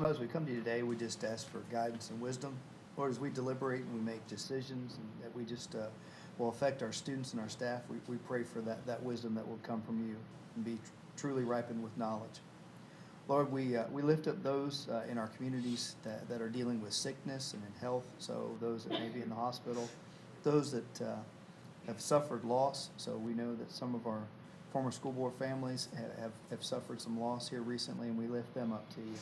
As we come to you today, we just ask for guidance and wisdom. Lord, as we deliberate and we make decisions and that we just will affect our students and our staff, we pray for that wisdom that will come from you and be truly ripened with knowledge. Lord, we lift up those in our communities that are dealing with sickness and in health, so those that may be in the hospital, those that have suffered loss. So we know that some of our former school board families have suffered some loss here recently, and we lift them up to you.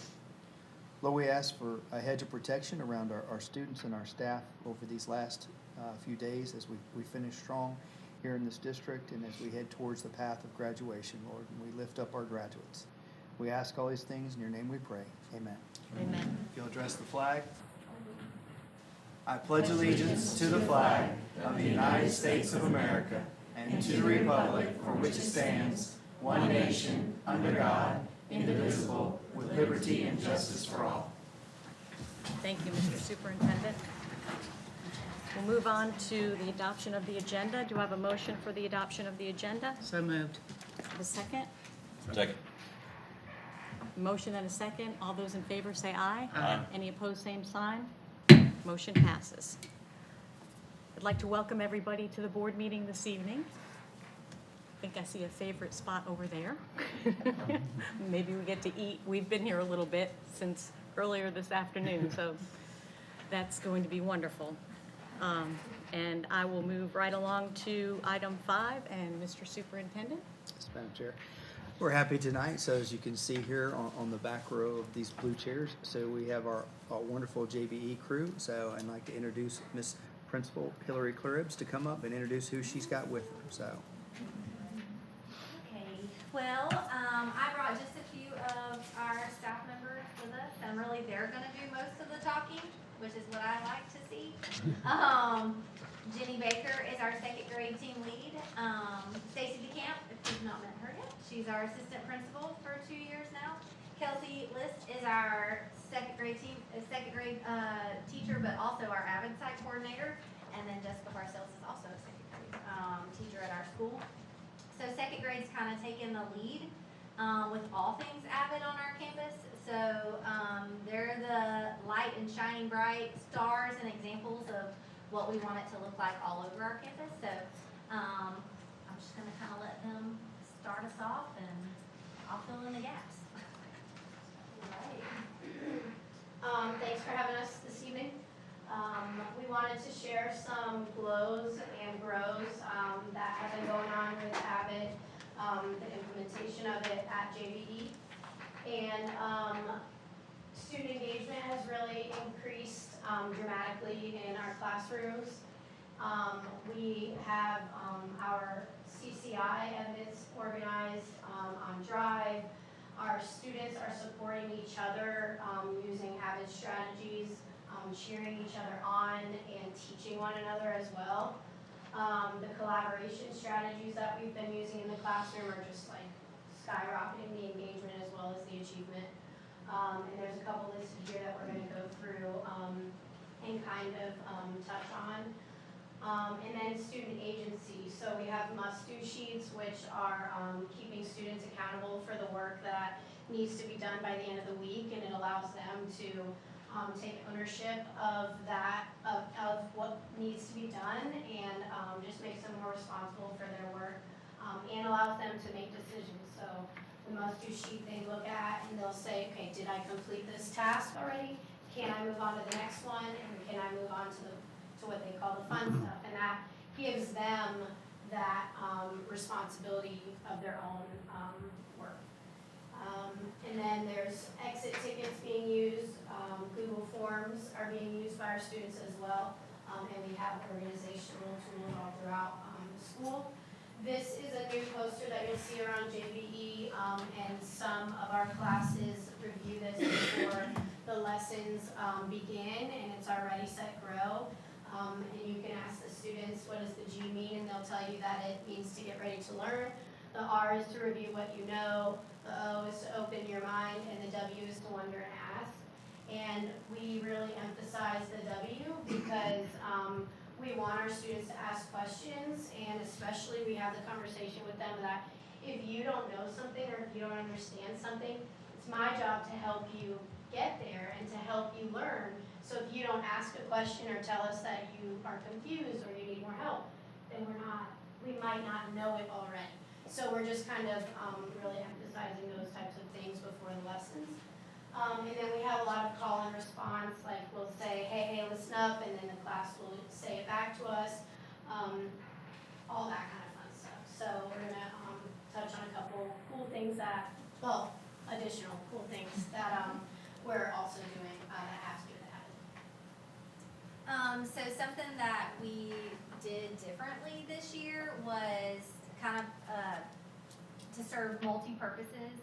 Lord, we ask for a hedge of protection around our students and our staff over these last few days as we finish strong here in this district and as we head towards the path of graduation, Lord, and we lift up our graduates. We ask all these things in your name we pray. Amen. Amen. If you'll address the flag. I pledge allegiance to the flag of the United States of America and to the republic for which it stands, one nation, under God, indivisible, with liberty and justice for all. Thank you, Mr. Superintendent. We'll move on to the adoption of the agenda. Do I have a motion for the adoption of the agenda? So moved. Have a second? Second. Motion and a second. All those in favor say aye. Aye. Any opposed, same sign. Motion passes. I'd like to welcome everybody to the board meeting this evening. I think I see a favorite spot over there. Maybe we get to eat. We've been here a little bit since earlier this afternoon, so that's going to be wonderful. And I will move right along to item 5, and Mr. Superintendent. Yes, Madam Chair. We're happy tonight. So as you can see here on the back row of these blue chairs, so we have our wonderful JBE crew. So I'd like to introduce Miss Principal Hillary Claribs to come up and introduce who she's got with her. So. Okay, well, I brought just a few of our staff members with us, and really they're gonna do most of the talking, which is what I like to see. Jenny Baker is our second grade team lead. Stacy DeCamp, if you've not met her yet, she's our assistant principal for 2 years now. Kelsey List is our second grade teacher, but also our Avid site coordinator. And then Jessica Parcells is also a second grade teacher at our school. So second grade's kind of taken the lead with all things Avid on our campus. So they're the light and shining bright stars and examples of what we want it to look like all over our campus. So I'm just going to kind of let them start us off, and I'll fill in the gaps. Right. Thanks for having us this evening. We wanted to share some glows and grows that have been going on with Avid, the implementation of it at JVE. And student engagement has really increased dramatically in our classrooms. We have our CCI events organized on Drive. Our students are supporting each other using Avid strategies, cheering each other on, and teaching one another as well. The collaboration strategies that we've been using in the classroom are just like skyrocketing the engagement as well as the achievement. And there's a couple listed here that we're going to go through and kind of touch on. And then student agency. So we have must-do sheets, which are keeping students accountable for the work that needs to be done by the end of the week, and it allows them to take ownership of that, of what needs to be done, and just makes them more responsible for their work, and allows them to make decisions. So the must-do sheet they look at, and they'll say, okay, did I complete this task already? Can I move on to the next one? And can I move on to what they call the fun stuff? And that gives them that responsibility of their own work. And then there's exit tickets being used. Google Forms are being used by our students as well. And we have organizational tools all throughout the school. This is a new poster that you'll see around JVE, and some of our classes review this before the lessons begin, and it's our Ready, Set, Grow. And you can ask the students, what does the G mean? And they'll tell you that it means to get ready to learn. The R is to review what you know. The O is to open your mind, and the W is to wonder and ask. And we really emphasize the W because we want our students to ask questions, and especially we have the conversation with them that if you don't know something or if you don't understand something, it's my job to help you get there and to help you learn. So if you don't ask a question or tell us that you are confused or you need more help, then we might not know it already. So we're just kind of really emphasizing those types of things before the lessons. And then we have a lot of call and response, like we'll say, hey, listen up, and then the class will say it back to us, all that kind of fun stuff. So we're gonna touch on a couple cool things additional cool things that we're also doing that have to do with Avid. So something that we did differently this year was kind of to serve multi-purposes.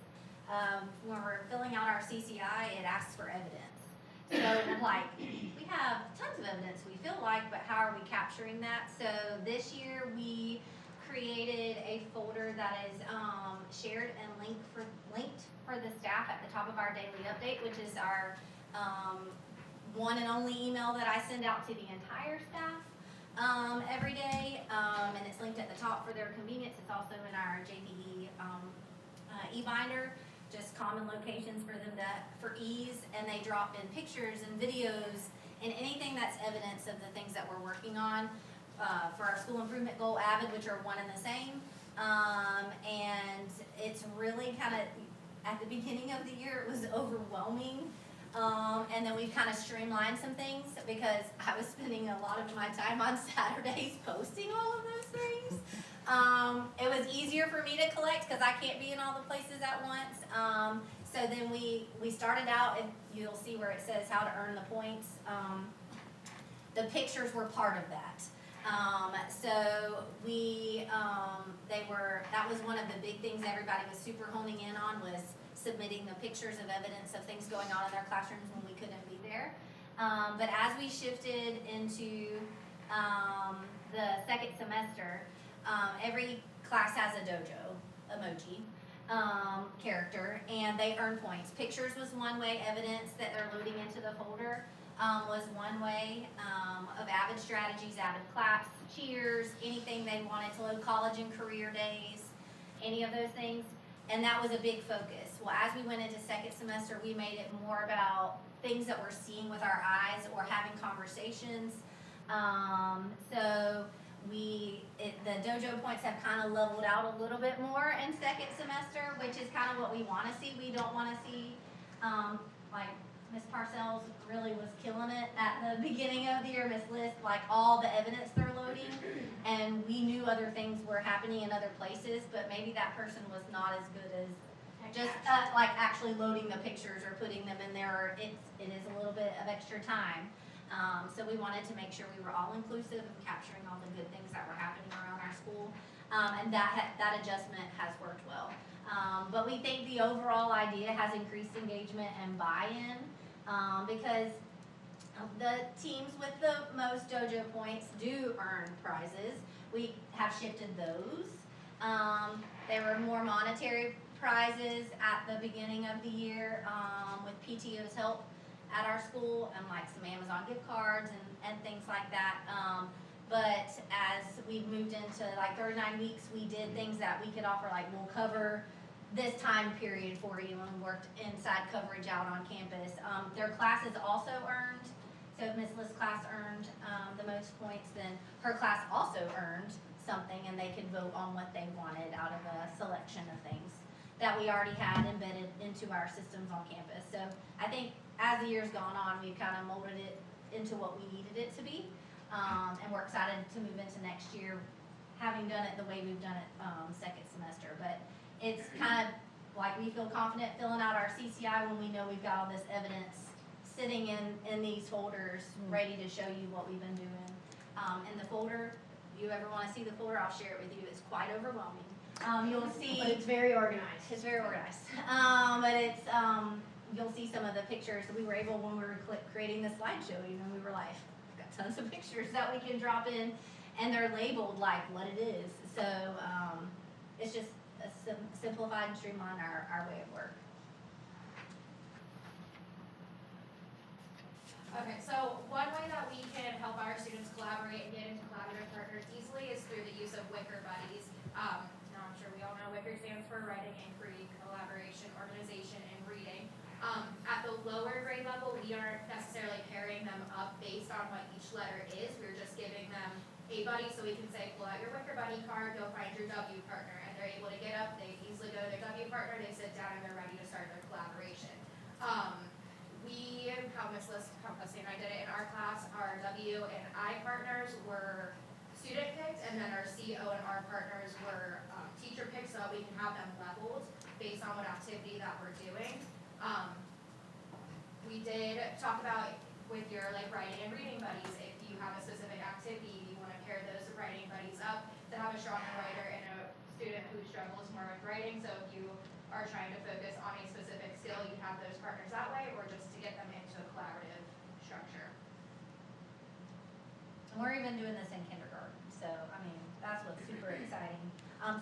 When we're filling out our CCI, it asks for evidence. So like, we have tons of evidence we feel like, but how are we capturing that? So this year we created a folder that is shared and linked for the staff at the top of our daily update, which is our one and only email that I send out to the entire staff every day, and it's linked at the top for their convenience. It's also in our JPE e-binder, just common locations for them for ease, and they drop in pictures and videos and anything that's evidence of the things that we're working on for our school improvement goal, Avid, which are one and the same. And it's really kind of, at the beginning of the year, it was overwhelming. And then we've kind of streamlined some things because I was spending a lot of my time on Saturdays posting all of those things. It was easier for me to collect because I can't be in all the places at once. So then we started out, and you'll see where it says how to earn the points. The pictures were part of that. So that was one of the big things everybody was super honing in on, was submitting the pictures of evidence of things going on in their classrooms when we couldn't be there. But as we shifted into the second semester, every class has a dojo emoji character, and they earn points. Pictures was one way, evidence that they're loading into the folder was one way, of Avid strategies, Avid claps, cheers, anything they wanted to load, college and career days, any of those things. And that was a big focus. Well, as we went into second semester, we made it more about things that we're seeing with our eyes or having conversations. So the dojo points have kind of leveled out a little bit more in second semester, which is kind of what we want to see. We don't want to see, like Ms. Parcells really was killing it at the beginning of the year, Ms. List, like all the evidence they're loading, and we knew other things were happening in other places, but maybe that person was not as good as just like actually loading the pictures or putting them in there, or it is a little bit of extra time. So we wanted to make sure we were all inclusive and capturing all the good things that were happening around our school, and that adjustment has worked well. But we think the overall idea has increased engagement and buy-in, because the teams with the most dojo points do earn prizes. We have shifted those. There were more monetary prizes at the beginning of the year with PTO's help at our school, and like some Amazon gift cards and things like that. But as we've moved into like 39 weeks, we did things that we could offer, like we'll cover this time period for you, and worked inside coverage out on campus. Their classes also earned, so if Ms. List's class earned the most points, then her class also earned something, and they could vote on what they wanted out of a selection of things that we already had embedded into our systems on campus. So I think as the year's gone on, we've kind of molded it into what we needed it to be, and we're excited to move into next year, having done it the way we've done it second semester. But it's kind of like we feel confident filling out our CCI when we know we've got all this evidence sitting in these folders ready to show you what we've been doing. And the folder, if you ever want to see the folder, I'll share it with you. It's quite overwhelming. You'll see. But it's very organized. It's very organized. But it's, you'll see some of the pictures that we were able, when we were creating the slideshow, we were like, we've got tons of pictures that we can drop in, and they're labeled like what it is. So it's just a simplified and streamline our way of work. Okay, so one way that we can help our students collaborate and get into collaborative partners easily is through the use of Wicker Buddies. Now I'm sure we all know Wicker stands for Writing, Inquiry, Collaboration, Organization, and Reading. At the lower we aren't necessarily pairing them up based on what each letter is. We're just giving them a buddy, so we can say, pull out your Wicker Buddy card, go find your W partner. And they're able to get up, they easily go to their W partner, they sit down, and they're ready to start their collaboration. We, how Ms. Leslie and I did it in our class, our W and I partners were student picked, and then our CO and R partners were teacher picked, so that we can have them leveled based on what activity that we're doing. We did talk about with your like writing and reading buddies, if you have a specific activity, you want to pair those writing buddies up to have a stronger writer and a student who struggles more with writing. So if you are trying to focus on a specific skill, you have those partners that way, or just to get them into a collaborative structure. And we're even doing this in kindergarten, so, I mean, that's what's super exciting.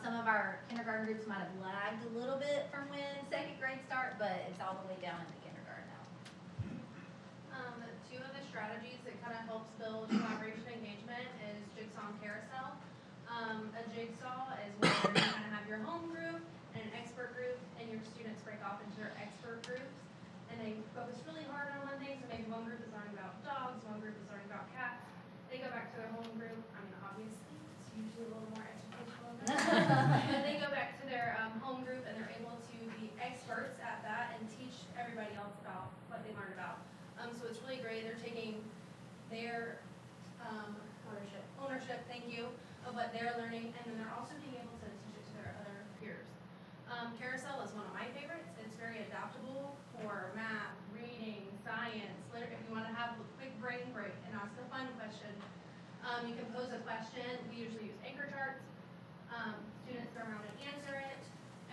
Some of our kindergarten groups might have lagged a little bit from when second grade start, but it's all the way down into kindergarten now. Two of the strategies that kind of helps build collaboration engagement is Jigsaw and Carousel. A jigsaw is where you kind of have your home group and an expert group, and your students break off into their expert groups, and they focus really hard on one thing. So maybe one group is learning about dogs, one group is learning about cats. They go back to their home group. I mean, obviously, it's usually a little more educational than that. But they go back to their home group, and they're able to be experts at that and teach everybody else about what they learned about. So it's really great. They're taking their ownership, thank you, of what they're learning, and then they're also being able to teach it to their other peers. Carousel is one of my favorites. It's very adaptable for math, reading, science, if you want to have a quick brain break and ask a fun question. You can pose a question. We usually use anchor charts. Students go around and answer it,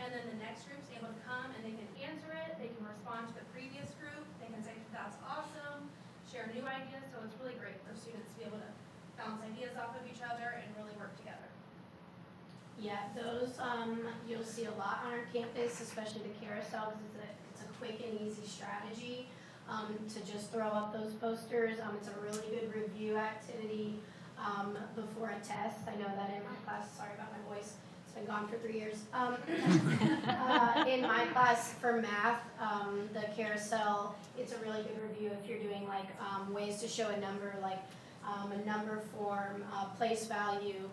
and then the next group's able to come and they can answer it. They can respond to the previous group. They can say, that's awesome, share new ideas. So it's really great for students to be able to bounce ideas off of each other and really work together. Yeah, those, you'll see a lot on our campus, especially the carousel, because it's a quick and easy strategy, to just throw up those posters. It's a really good review activity, before a test. I know that in my class, sorry about my voice, it's been gone for 3 years. In my class for math, the carousel, it's a really good review if you're doing like, ways to show a number, like, a number form, place value.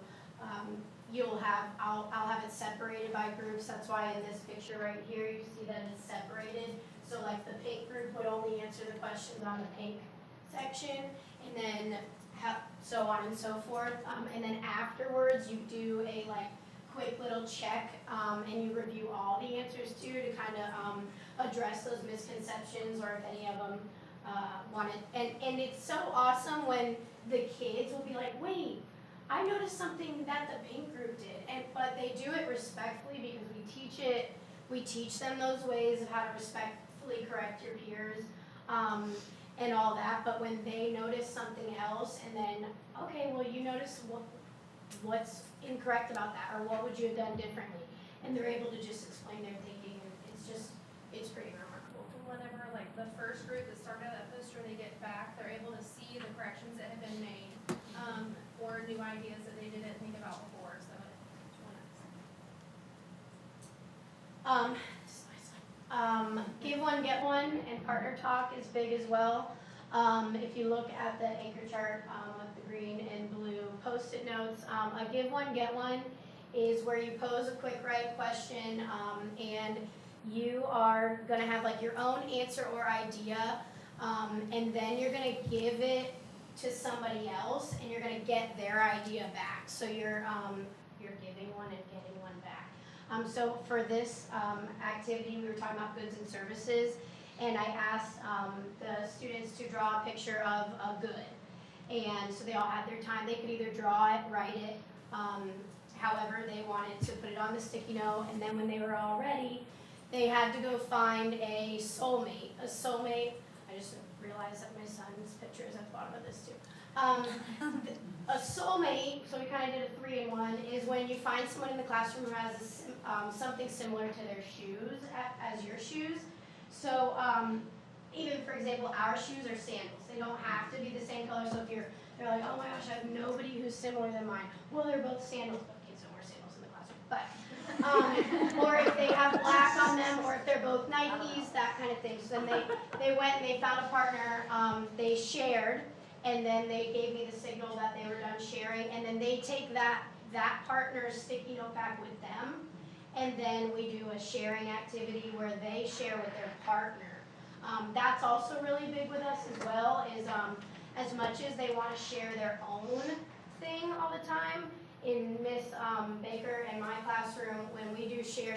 I'll have it separated by groups. That's why in this picture right here, you see that it's separated. So like the pink group would only answer the questions on the pink section, and then so on and so forth. And then afterwards, you do a like quick little check, and you review all the answers too to kind of address those misconceptions or if any of them wanted. And it's so awesome when the kids will be like, wait, I noticed something that the pink group did, but they do it respectfully because we teach them those ways of how to respectfully correct your peers, and all that. But when they notice something else, and then, okay, well, you notice what's incorrect about that, or what would you have done differently, and they're able to just explain their thinking, and it's pretty remarkable. Whenever like the first group that started that poster, they get back, they're able to see the corrections that have been made, or new ideas that they didn't think about before. So it's really nice. Give one, get one, and partner talk is big as well. If you look at the anchor chart with the green and blue post-it notes, a give one, get one is where you pose a quick right question, and you are going to have like your own answer or idea, and then you're going to give it to somebody else, and you're going to get their idea back. So you're giving one and getting one back. So for this activity, we were talking about goods and services, and I asked the students to draw a picture of a good. And so they all had their time. They could either draw it, write it, however they wanted to put it on the sticky note, and then when they were all ready, they had to go find a soulmate. A soulmate, I just realized that my son's picture is at the bottom of this too. A soulmate, so we kind of did a 3-in-1, is when you find someone in the classroom who has something similar to their shoes as your shoes. So even, for example, our shoes are sandals. They don't have to be the same color. So if they're like, oh my gosh, I have nobody who's similar than mine. Well, they're both sandals, but kids don't wear sandals in the classroom. But or if they have black on them, or if they're both Nikes, that kind of thing. So then they went and they found a partner, they shared, and then they gave me the signal that they were done sharing, and then they take that partner's sticky note back with them, and then we do a sharing activity where they share with their partner. That's also really big with us as well, is as much as they want to share their own thing all the time, in Miss Baker and my classroom, when we do share,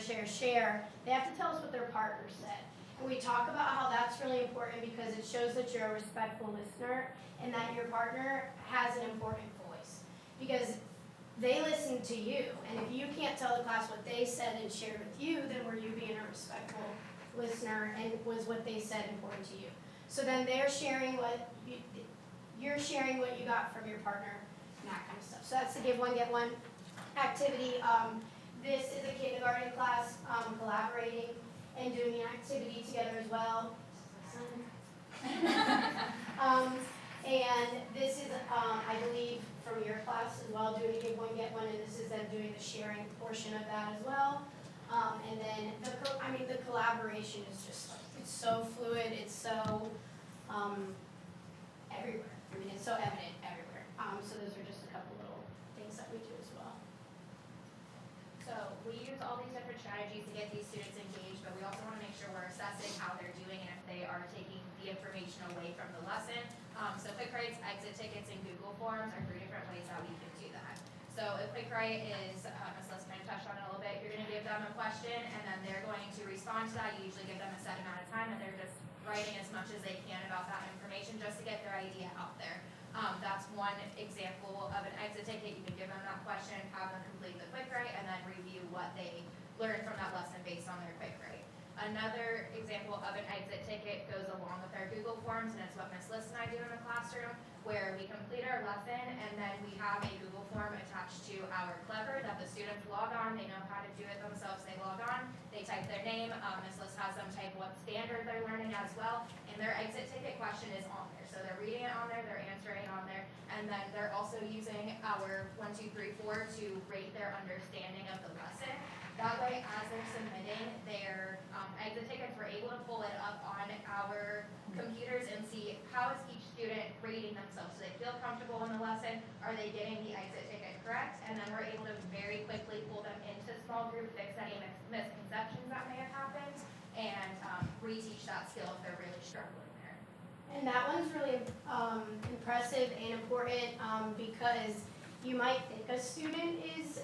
they have to tell us what their partner said. And we talk about how that's really important because it shows that you're a respectful listener and that your partner has an important voice. Because they listen to you, and if you can't tell the class what they said and shared with you, then were you being a respectful listener, and was what they said important to you? So then they're sharing you're sharing what you got from your partner, and that kind of stuff. So that's the give one, get one activity. This is a kindergarten class collaborating and doing an activity together as well. And this is, I believe, from your class as well, doing a give one, get one, and this is them doing the sharing portion of that as well. And then the collaboration is just, it's so fluid, it's so everywhere. I mean, it's so evident everywhere. So those are just a couple little things that we do as well. So we use all these different strategies to get these students engaged, but we also want to make sure we're assessing how they're doing and if they are taking the information away from the lesson. So Quick Writes, exit tickets, and Google Forms are 3 different ways that we can do that. So a Quick Write is, as Les kind of touched on it a little bit, you're going to give them a question and then they're going to respond to that. You usually give them a set amount of time and they're just writing as much as they can about that information just to get their idea out there. That's one example of an exit ticket. You can give them that question, have them complete the Quick Write, and then review what they learned from that lesson based on their Quick Write. Another example of an exit ticket goes along with our Google Forms, and it's what Miss Liz and I do in the classroom, where we complete our lesson, and then we have a Google form attached to our Clever that the students log on. They know how to do it themselves. They log on, they type their name. Miss Liz has them type what standard they're learning as well, and their exit ticket question is on there. So they're reading it on there, they're answering it on there, and then they're also using our 1, 2, 3, 4 to rate their understanding of the lesson. That way, as they're submitting their exit tickets, we're able to pull it up on our computers and see how is each student rating themselves. Do they feel comfortable in the lesson? Are they getting the exit ticket correct? And then we're able to very quickly pull them into small group, fix any misconceptions that may have happened, and reteach that skill if they're really struggling there. And that one's really impressive and important because you might think a student is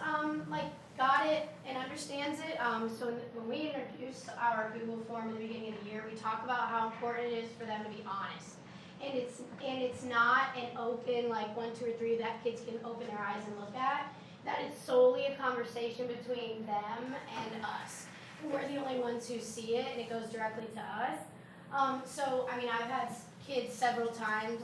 got it and understands it. So when we introduced our Google form in the beginning of the year, we talk about how important it is for them to be honest. And it's not an open 1, 2, or 3 that kids can open their eyes and look at. That it's solely a conversation between them and us. We're the only ones who see it, and it goes directly to us. So I mean, I've had kids several times,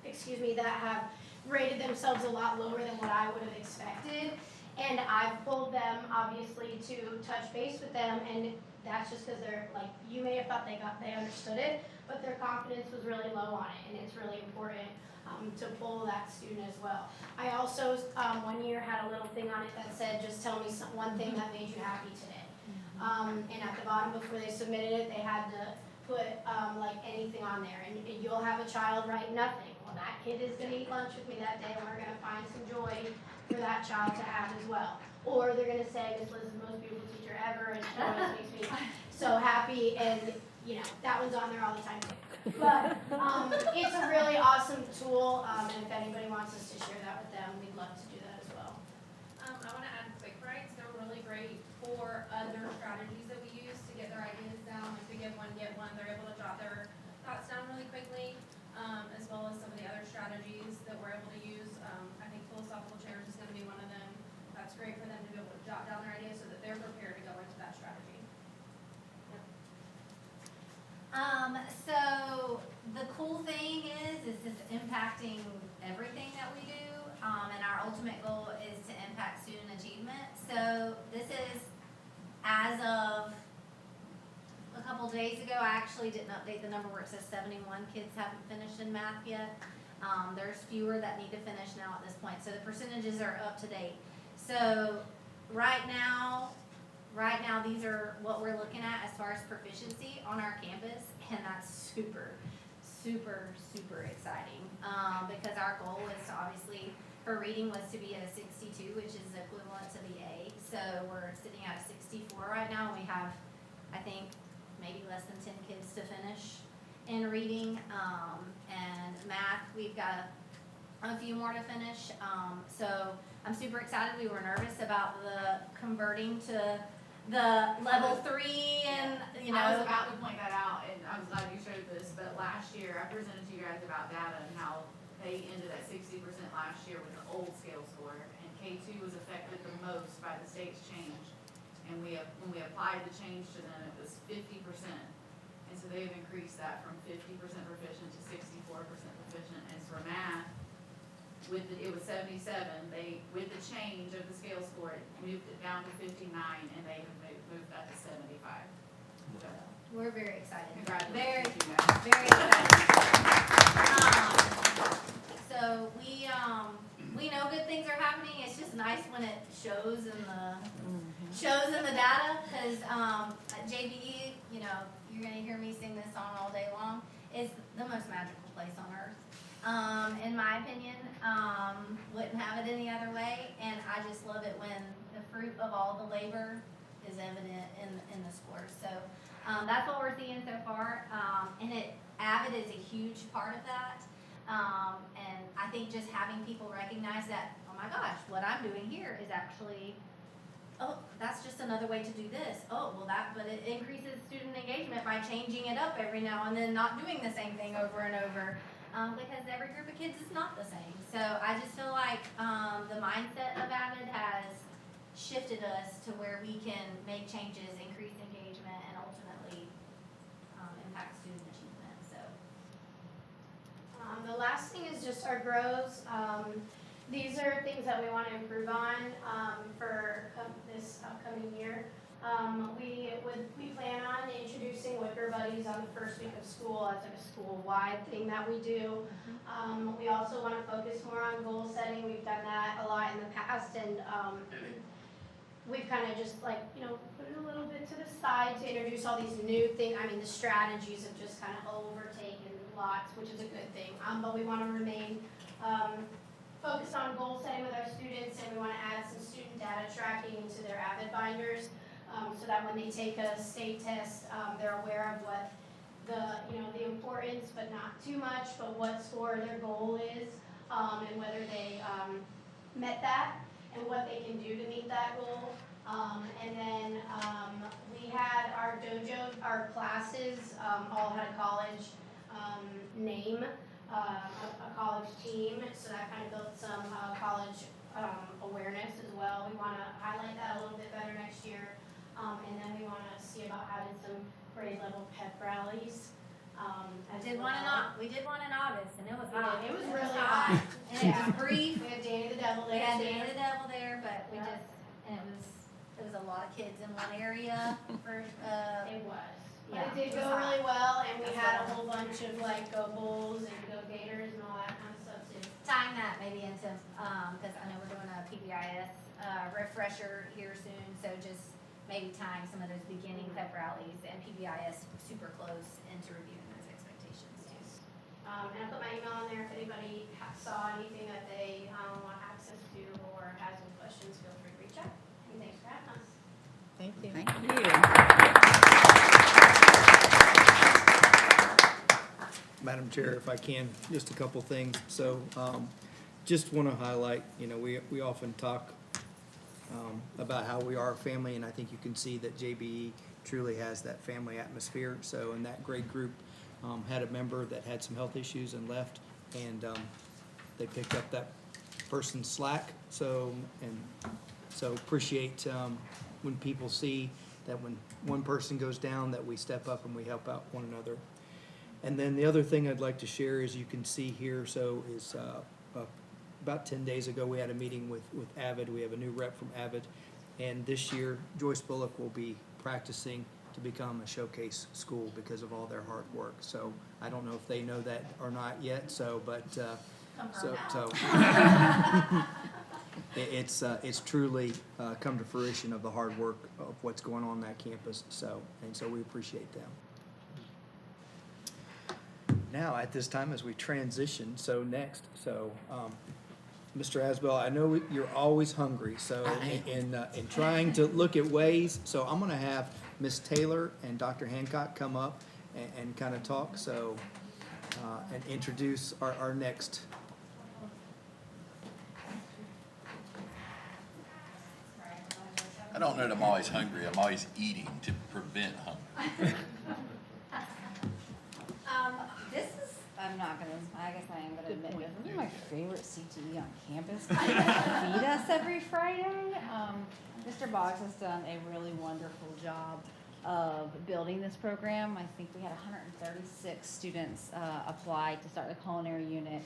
that have rated themselves a lot lower than what I would have expected. And I've pulled them, obviously, to touch base with them, and that's just because they're, you may have thought they understood it, but their confidence was really low on it, and it's really important to pull that student as well. I also, one year, had a little thing on it that said, just tell me one thing that made you happy today. And at the bottom, before they submitted it, they had to put, anything on there, and you'll have a child write nothing. Well, that kid is going to eat lunch with me that day, and we're going to find some joy for that child to have as well. Or they're going to say, Miss Liz is the most beautiful teacher ever, and she always makes me so happy, and, that one's on there all the time too. But it's a really awesome tool, and if anybody wants us to share that with them, we'd love to do that as well. I want to add Quick Writes. They're really great for other strategies that we use to get their ideas down. Like the give one, get one. They're able to jot their thoughts down really quickly, as well as some of the other strategies that we're able to use. I think philosophical chairs is going to be one of them. That's great for them to be able to jot down their ideas so that they're prepared to go into that strategy. So the cool thing is this impacting everything that we do, and our ultimate goal is to impact student achievement. So this is as of a couple days ago. I actually didn't update the number where it says 71 kids haven't finished in math yet. There's fewer that need to finish now at this point. So the percentages are up to date. So right now, right now, these are what we're looking at as far as proficiency on our campus, and that's super, super, super exciting. Because our goal is to obviously, for reading was to be at a 62, which is equivalent to the A. So we're sitting at a 64 right now, and we have, I think, maybe less than 10 kids to finish in reading. And math, we've got a few more to finish. So I'm super excited. We were nervous about the converting to the level 3 and, you I was know. about to point that out, and I'm glad you showed this, but last year, I presented to you guys about data and how they ended at 60% last year with the old scale score, and K2 was affected the most by the state's change. And when we applied the change to them, it was 50%. And so they've increased that from 50% proficient to 64% proficient. And for math, it was 77. With the change of the scale score, it moved it down to 59, and they have moved that to 75. So, We're very excited. congratulations Very, to you guys. very excited. So we know good things are happening. It's just nice when it shows in the data, because at JBE, you know, you're gonna hear me sing this song all day long. It's the most magical place on earth, in my opinion. Wouldn't have it any other way, and I just love it when the fruit of all the labor is evident in the scores. So that's what we're seeing so far, and Avid is a huge part of that. And I think just having people recognize that, oh my gosh, what I'm doing here is actually, oh, that's just another way to do this. Oh, well but it increases student engagement by changing it up every now and then, not doing the same thing over and over, because every group of kids is not the same. So I just feel like the mindset of Avid has shifted us to where we can make changes, increase engagement, and ultimately impact student achievement. So. The last thing is just our grows. These are things that we want to improve on for this upcoming year. We plan on introducing Wicker Buddies on the first week of school as like a school-wide thing that we do. We also want to focus more on goal setting. We've done that a lot in the past, and we've kind of just put it a little bit to the side to introduce all these new things. I mean, the strategies have just kind of overtaken lots, which is a good thing. But we want to remain focused on goal setting with our students, and we want to add some student data tracking into their Avid binders, so that when they take a state test, they're aware of what the importance, but not too much, but what score their goal is, and whether they met that, and what they can do to meet that goal. And then we had our dojo, our classes all had a college name, a college team, so that kind of built some college awareness as well. We want to highlight that a little bit better next year, and then we want to see about having some grade level pep rallies. We did one in August, and it was hot. It was really hot. And it was brief. We had Danny the Devil We there had too. Danny the Devil there, but we Yeah. and it was a lot of kids in one area for, It was. yeah, But it did it was go hot. really well, and we That's had a right. whole bunch of go Bulls and go Gators and all that kind of stuff too. tying that maybe into, because I know we're doing a PBIS refresher here soon, so just maybe tying some of those beginning pep rallies and PBIS super close into reviewing those expectations too. And I put my email on there if anybody saw anything that they want access to or has any questions, feel free to reach out. And thanks for having us. Thank you. Thank you. Madam Chair, if I can, just a couple things. So, just want to highlight, we often talk about how we are a family, and I think you can see that JBE truly has that family atmosphere. So, in that grade group, had a member that had some health issues and left, and they picked up that person's slack. So appreciate when people see that when one person goes down, that we step up and we help out one another. And then the other thing I'd like to share, as you can see here, is about 10 days ago, we had a meeting with Avid. We have a new rep from Avid. And this year, Joyce Bullock will be practicing to become a showcase school because of all their hard work. So I don't know if they know that or not yet, it's truly come to fruition of the hard work of what's going on that campus. So we appreciate them. Now, at this time, as we transition, Mr. Asbell, I know you're always hungry, so in trying to look at ways, so I'm gonna have Ms. Taylor and Dr. Hancock come up and kind of talk, and introduce our next. I don't know that I'm always hungry. I'm always eating to prevent hunger. This is, I guess I am gonna admit, this is my favorite CTE on campus. They feed us every Friday. Mr. Boggs has done a really wonderful job of building this program. I think we had 136 students apply to start the culinary unit.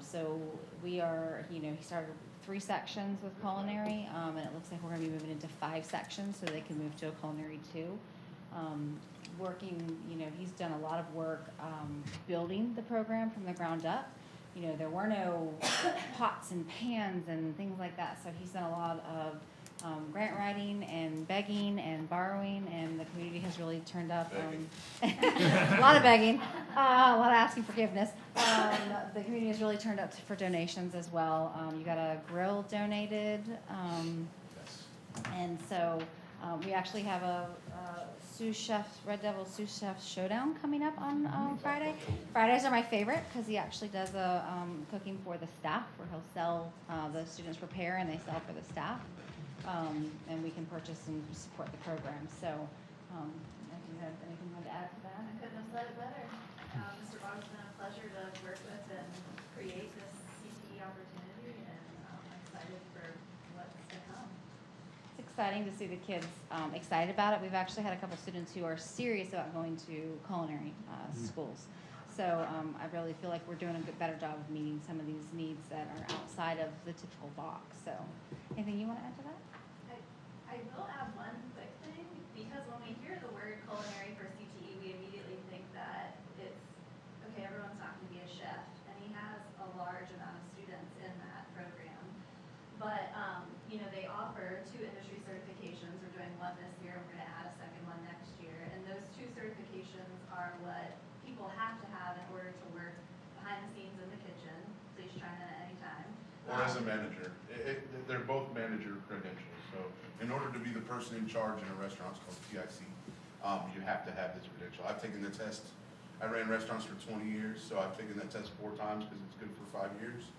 So we are, he started 3 sections with culinary, and it looks like we're gonna be moving into 5 sections so they can move to a culinary 2. Working, he's done a lot of work building the program from the ground up. There were no pots and pans and things like that, so he's done a lot of grant writing and begging and borrowing, and the community has really turned up. A lot of begging, a lot of asking forgiveness. The community has really turned up for donations as well. You got a grill donated, and so we actually have a sous chef, Red Devil sous chef showdown coming up on Friday. Fridays are my favorite because he actually does a cooking for the staff, where he'll sell, the students prepare and they sell for the staff. And we can purchase and support the program. So, if you have anything you want to add to that? I couldn't have said it better. Mr. Boggs, it's been a pleasure to work with and create this CTE opportunity, and I'm excited for what's to come. It's exciting to see the kids excited about it. We've actually had a couple students who are serious about going to culinary schools. So I really feel like we're doing a better job of meeting some of these needs that are outside of the typical box. So, anything you want to add to that? I will add one quick thing, because when we hear the word culinary for CTE, we immediately think that it's, okay, everyone's not going to be a chef, and he has a large amount of students in that program. But, they offer 2 industry certifications. We're doing one this year, and we're going to add a second one next year. And those 2 certifications are what people have to have in order to work behind the scenes in the kitchen. Please chime in at any time. Or as a manager. They're both manager credentials. So in order to be the person in charge in a restaurant, it's called TIC, you have to have this credential. I've taken the test. I ran restaurants for 20 years, so I've taken that test 4 times because it's good for 5 years.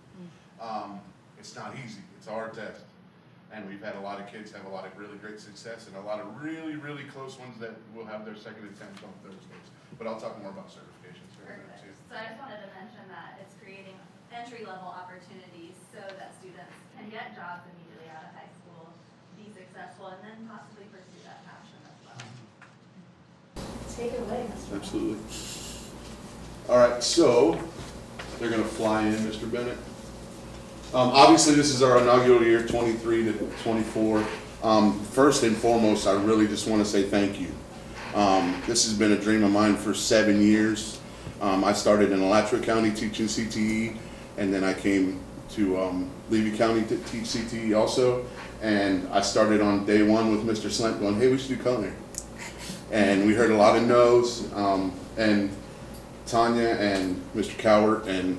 It's not easy. It's a hard test. And we've had a lot of kids have a lot of really great success, and a lot of really, really close ones that will have their second attempt on Thursdays. But I'll talk more about certifications here in a minute too. So I just wanted to mention that it's creating entry-level opportunities so that students can get jobs immediately out of high school, be successful, and then possibly pursue that passion as well. Take it away, Mr. Absolutely. All right, so they're going to fly in, Mr. Bennett. Obviously, this is our inaugural year, 23 to 24. First and foremost, I really just want to say thank you. This has been a dream of mine for 7 years. I started in Alachua County teaching CTE, and then I came to Levy County to teach CTE also. And I started on day 1 with Mr. Slent going, hey, we should do culinary. And we heard a lot of no's, and Tanya and Mr. Cowart, and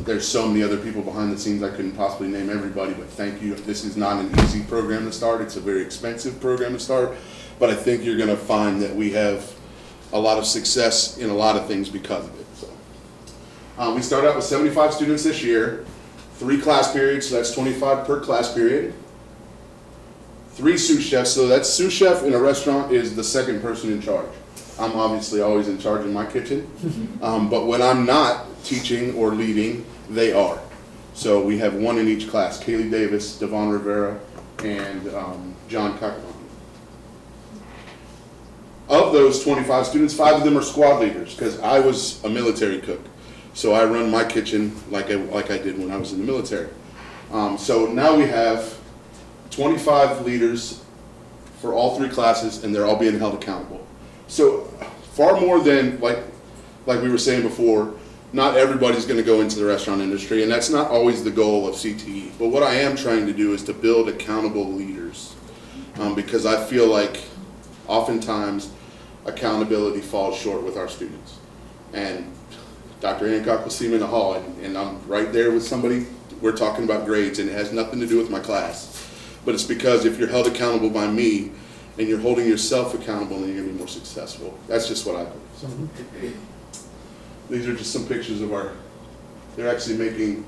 there's so many other people behind the scenes, I couldn't possibly name everybody, but thank you. This is not an easy program to start. It's a very expensive program to start, but I think you're going to find that we have a lot of success in a lot of things because of it. So, we started out with 75 students this year, 3 class periods, so that's 25 per class period. 3 sous chefs, so that sous chef in a restaurant is the second person in charge. I'm obviously always in charge in my kitchen, but when I'm not teaching or leading, they are. So we have 1 in each class, Kaylee Davis, Devon Rivera, and John Kakamani. Of those 25 students, 5 of them are squad leaders, because I was a military cook. So I run my kitchen like I did when I was in the military. So now we have 25 leaders for all 3 classes, and they're all being held accountable. So far more than, like we were saying before, not everybody's gonna go into the restaurant industry, and that's not always the goal of CTE. But what I am trying to do is to build accountable leaders, because I feel like oftentimes accountability falls short with our students. And Dr. Hancock will see me in the hall, and I'm right there with somebody, we're talking about grades, and it has nothing to do with my class. But it's because if you're held accountable by me, and you're holding yourself accountable, then you're gonna be more successful. That's just what I believe. So, these are just some pictures of they're actually making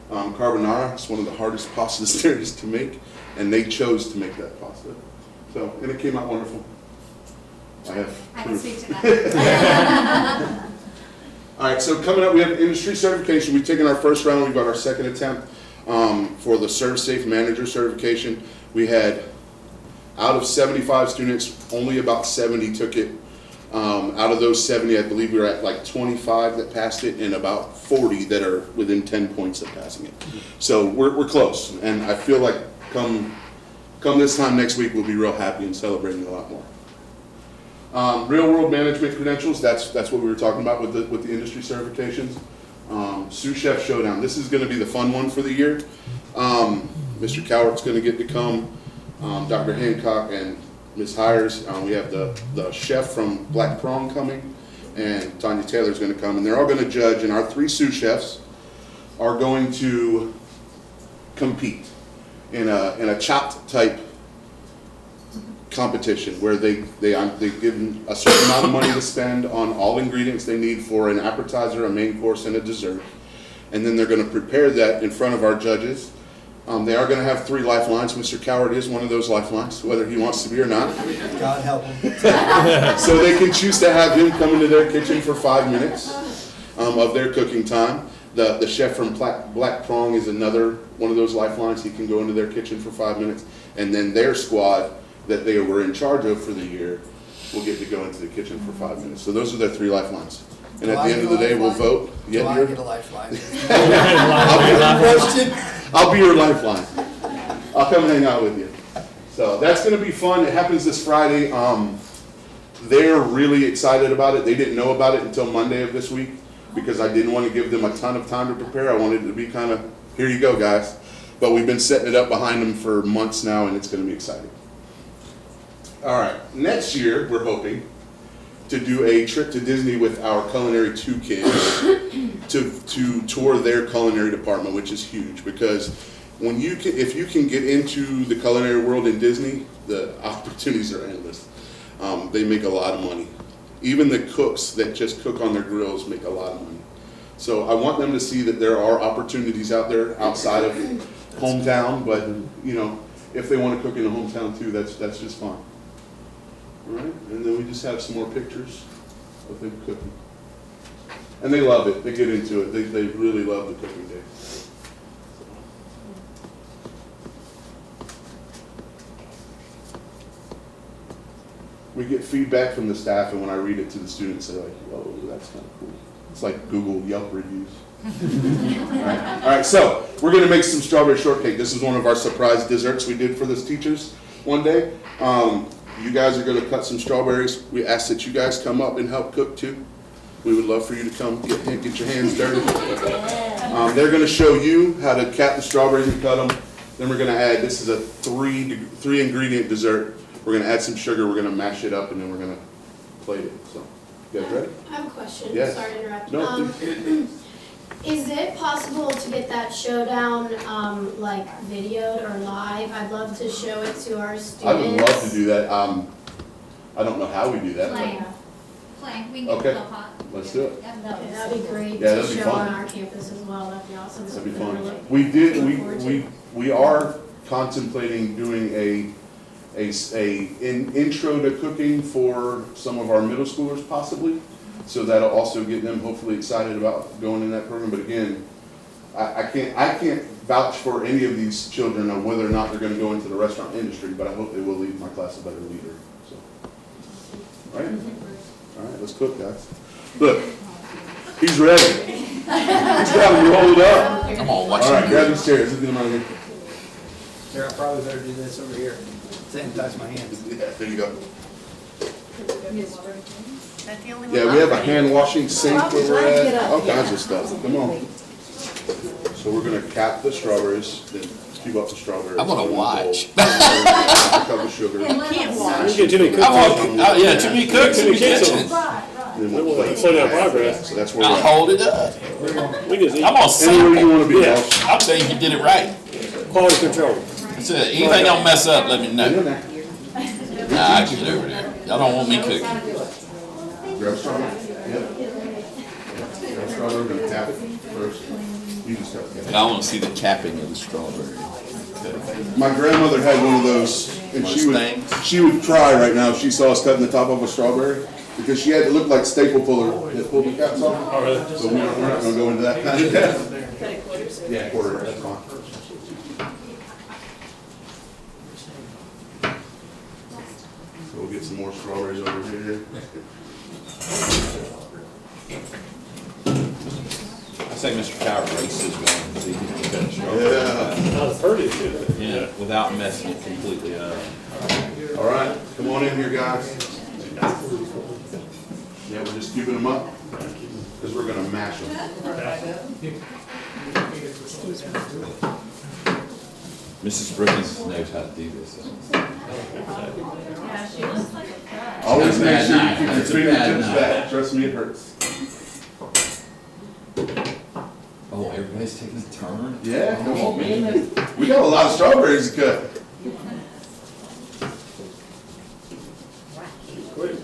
carbonara. It's one of the hardest pastas there is to make, and they chose to make that pasta. So, and it came out wonderful. I have I can proof. speak to that. All right, so coming up, we have industry certification. We've taken our first round. We've got our second attempt for the ServSafe Manager certification. We had, out of 75 students, only about 70 took it. Out of those 70, I believe we were at like 25 that passed it, and about 40 that are within 10 points of passing it. So we're close, and I feel like come this time next week, we'll be real happy and celebrating a lot more. Real world management credentials, that's what we were talking about with the industry certifications. Sous Chef Showdown, this is gonna be the fun one for the year. Mr. Cowart's gonna get to come, Dr. Hancock and Ms. Hires. We have the chef from Black Prong coming, and Tanya Taylor's gonna come, and they're all gonna judge, and our 3 sous chefs are going to compete in a chopped type competition where they give them a certain amount of money to spend on all ingredients they need for an appetizer, a main course, and a dessert. And then they're going to prepare that in front of our judges. They are going to have 3 lifelines. Mr. Coward is one of those lifelines, whether he wants to be or not. God help him. So they can choose to have him come into their kitchen for 5 minutes of their cooking time. The chef from Black Prong is another one of those lifelines. He can go into their kitchen for 5 minutes. And then their squad that they were in charge of for the year will get to go into the kitchen for 5 minutes. So those are their 3 lifelines. And at the end of the day, we'll vote. Do I get a lifeline? I'll be your lifeline. I'll come and hang out with you. So that's going to be fun. It happens this Friday. They're really excited about it. They didn't know about it until Monday of this week because I didn't want to give them a ton of time to prepare. I wanted it to be kind of, here you go, guys. But we've been setting it up behind them for months now, and it's going to be exciting. All right, next year, we're hoping to do a trip to Disney with our Culinary 2 kids to tour their culinary department, which is huge because if you can get into the culinary world in Disney, the opportunities are endless. They make a lot of money. Even the cooks that just cook on their grills make a lot of money. So I want them to see that there are opportunities out there outside of hometown, but if they want to cook in a hometown too, that's just fine. All right, and then we just have some more pictures of them cooking. And they love it. They get into it. They really love the cooking day. We get feedback from the staff, and when I read it to the students, they're like, "Whoa, that's kind of cool." It's like Google Yelp reviews. All right, so we're going to make some strawberry shortcake. This is one of our surprise desserts we did for the teachers one day. You guys are going to cut some strawberries. We ask that you guys come up and help cook too. We would love for you to come get your hands dirty. They're going to show you how to cap the strawberries and cut them. Then we're going to add, this is a three ingredient dessert. We're going to add some sugar. We're going to mash it up, and then we're going to plate it. So, you guys ready? I have a question. Yes. Sorry to interrupt. No, Is it possible to get that showdown like videoed or live? I'd love to show it to our students. I would love to do that. I don't don't know how we do that. but- Playing. We can get Okay. the pot. Let's do it. That'd be great Yeah, to that'd be show fun. on our campus as well. That'd be awesome. That'd be Something fun. to look We are contemplating doing an intro to cooking for some of our middle schoolers possibly. So that'll also get them hopefully excited about going in that program. But again, I can't vouch for any of these children on whether or not they're going to go into the restaurant industry, but I hope they will leave my class a better leader. So, all right, let's cook, guys. Look, he's ready. He's got him rolled up. Come on, watch All right, it. grab these chairs. Let's get them out of here. Sarah, I probably better do this over here. Sanitize my hands. Yeah, there you go. that the only one? Yeah, we have a hand washing sink where we're at, all kinds of stuff, come on. So we're gonna cap the strawberries, then cube up the strawberries. I wanna watch. A cup of sugar. Can't watch. You get too many cooks. Yeah, too many cooks in the kitchen. Then we'll plate Slow down it. progress. So that's where I'll we're at. hold it up. We just eat I'm gonna Anywhere sample. you wanna be, Yeah. boss. I'm saying you did it right. quality control. That's it. Anything I'll mess up, let me In know. there. Nah, I get over there. Y'all don't want me cooking. Grab strawberry, yep. Grab strawberry, we're gonna cap it first. You just have to cap it. I wanna see the capping of the strawberry. My grandmother had one of those, and she would cry right now if she saw us cutting the top of a strawberry, because she had to look like staple puller that pulled the caps off. Oh, really? So we're not gonna go into that kind of depth. Yeah, quarter, that's fine. So we'll get some more strawberries over here. I say Mr. Tower races going, see if he can cut a strawberry. Yeah. Not as pretty, too. Yeah, without messing it completely up. All right, come on in here, guys. Yeah, we're just cubing them up, because we're gonna mash them. Mrs. Brookins knows how to do this. Yeah, she looks like a pro. Always make Bad sure you knife. keep your It's a bad fingertips knife. back, trust me, it hurts. Oh, everybody's taking a turn? Yeah, come on, man. We got a lot of strawberries to cut.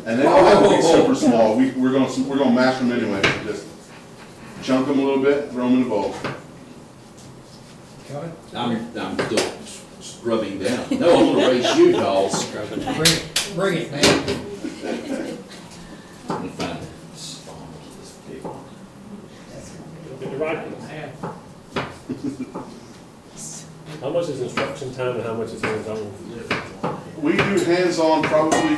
And they don't have to be super small, we're gonna mash them anyway, so just chunk them a little bit, throw them in the bowl. I'm still scrubbing down. No, I'm gonna race you, dolls. Bring it, man. I'm gonna find the spawn of this big one. Get the right ones. How much is instruction time and how much is hands-on? We do hands-on probably,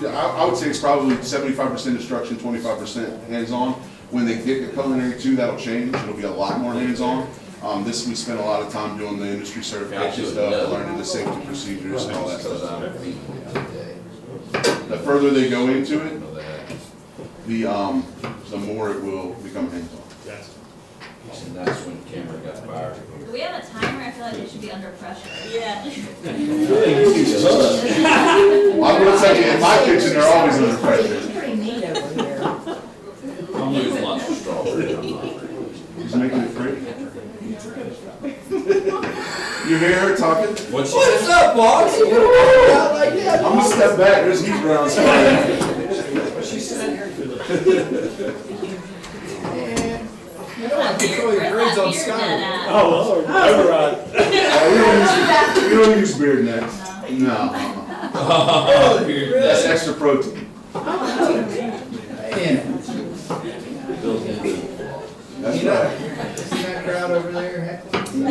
I would say it's probably 75% instruction, 25% hands-on. When they get to culinary two, that'll change, it'll be a lot more hands-on. We spent a lot of time doing the industry certification stuff, learning the safety procedures and all that stuff. The further they go into it, the more it will become hands-on. And that's when Cameron got fired. Do we have a timer? I feel like they should be under pressure. Yeah. I'm gonna tell you, in my kitchen, they're always under pressure. Pretty neat over here. I'm losing lots of strawberry. He's making it pretty. You hear her talking? What's What's up, boss? You gonna walk out like that? I'm gonna step back, there's heat grounds coming. She said here. You don't have to control your grades on Skyrim. Oh, Lord, override. We don't use beard nets. No. That's extra protein. Man, That's you know, right. see that crowd over there heckling?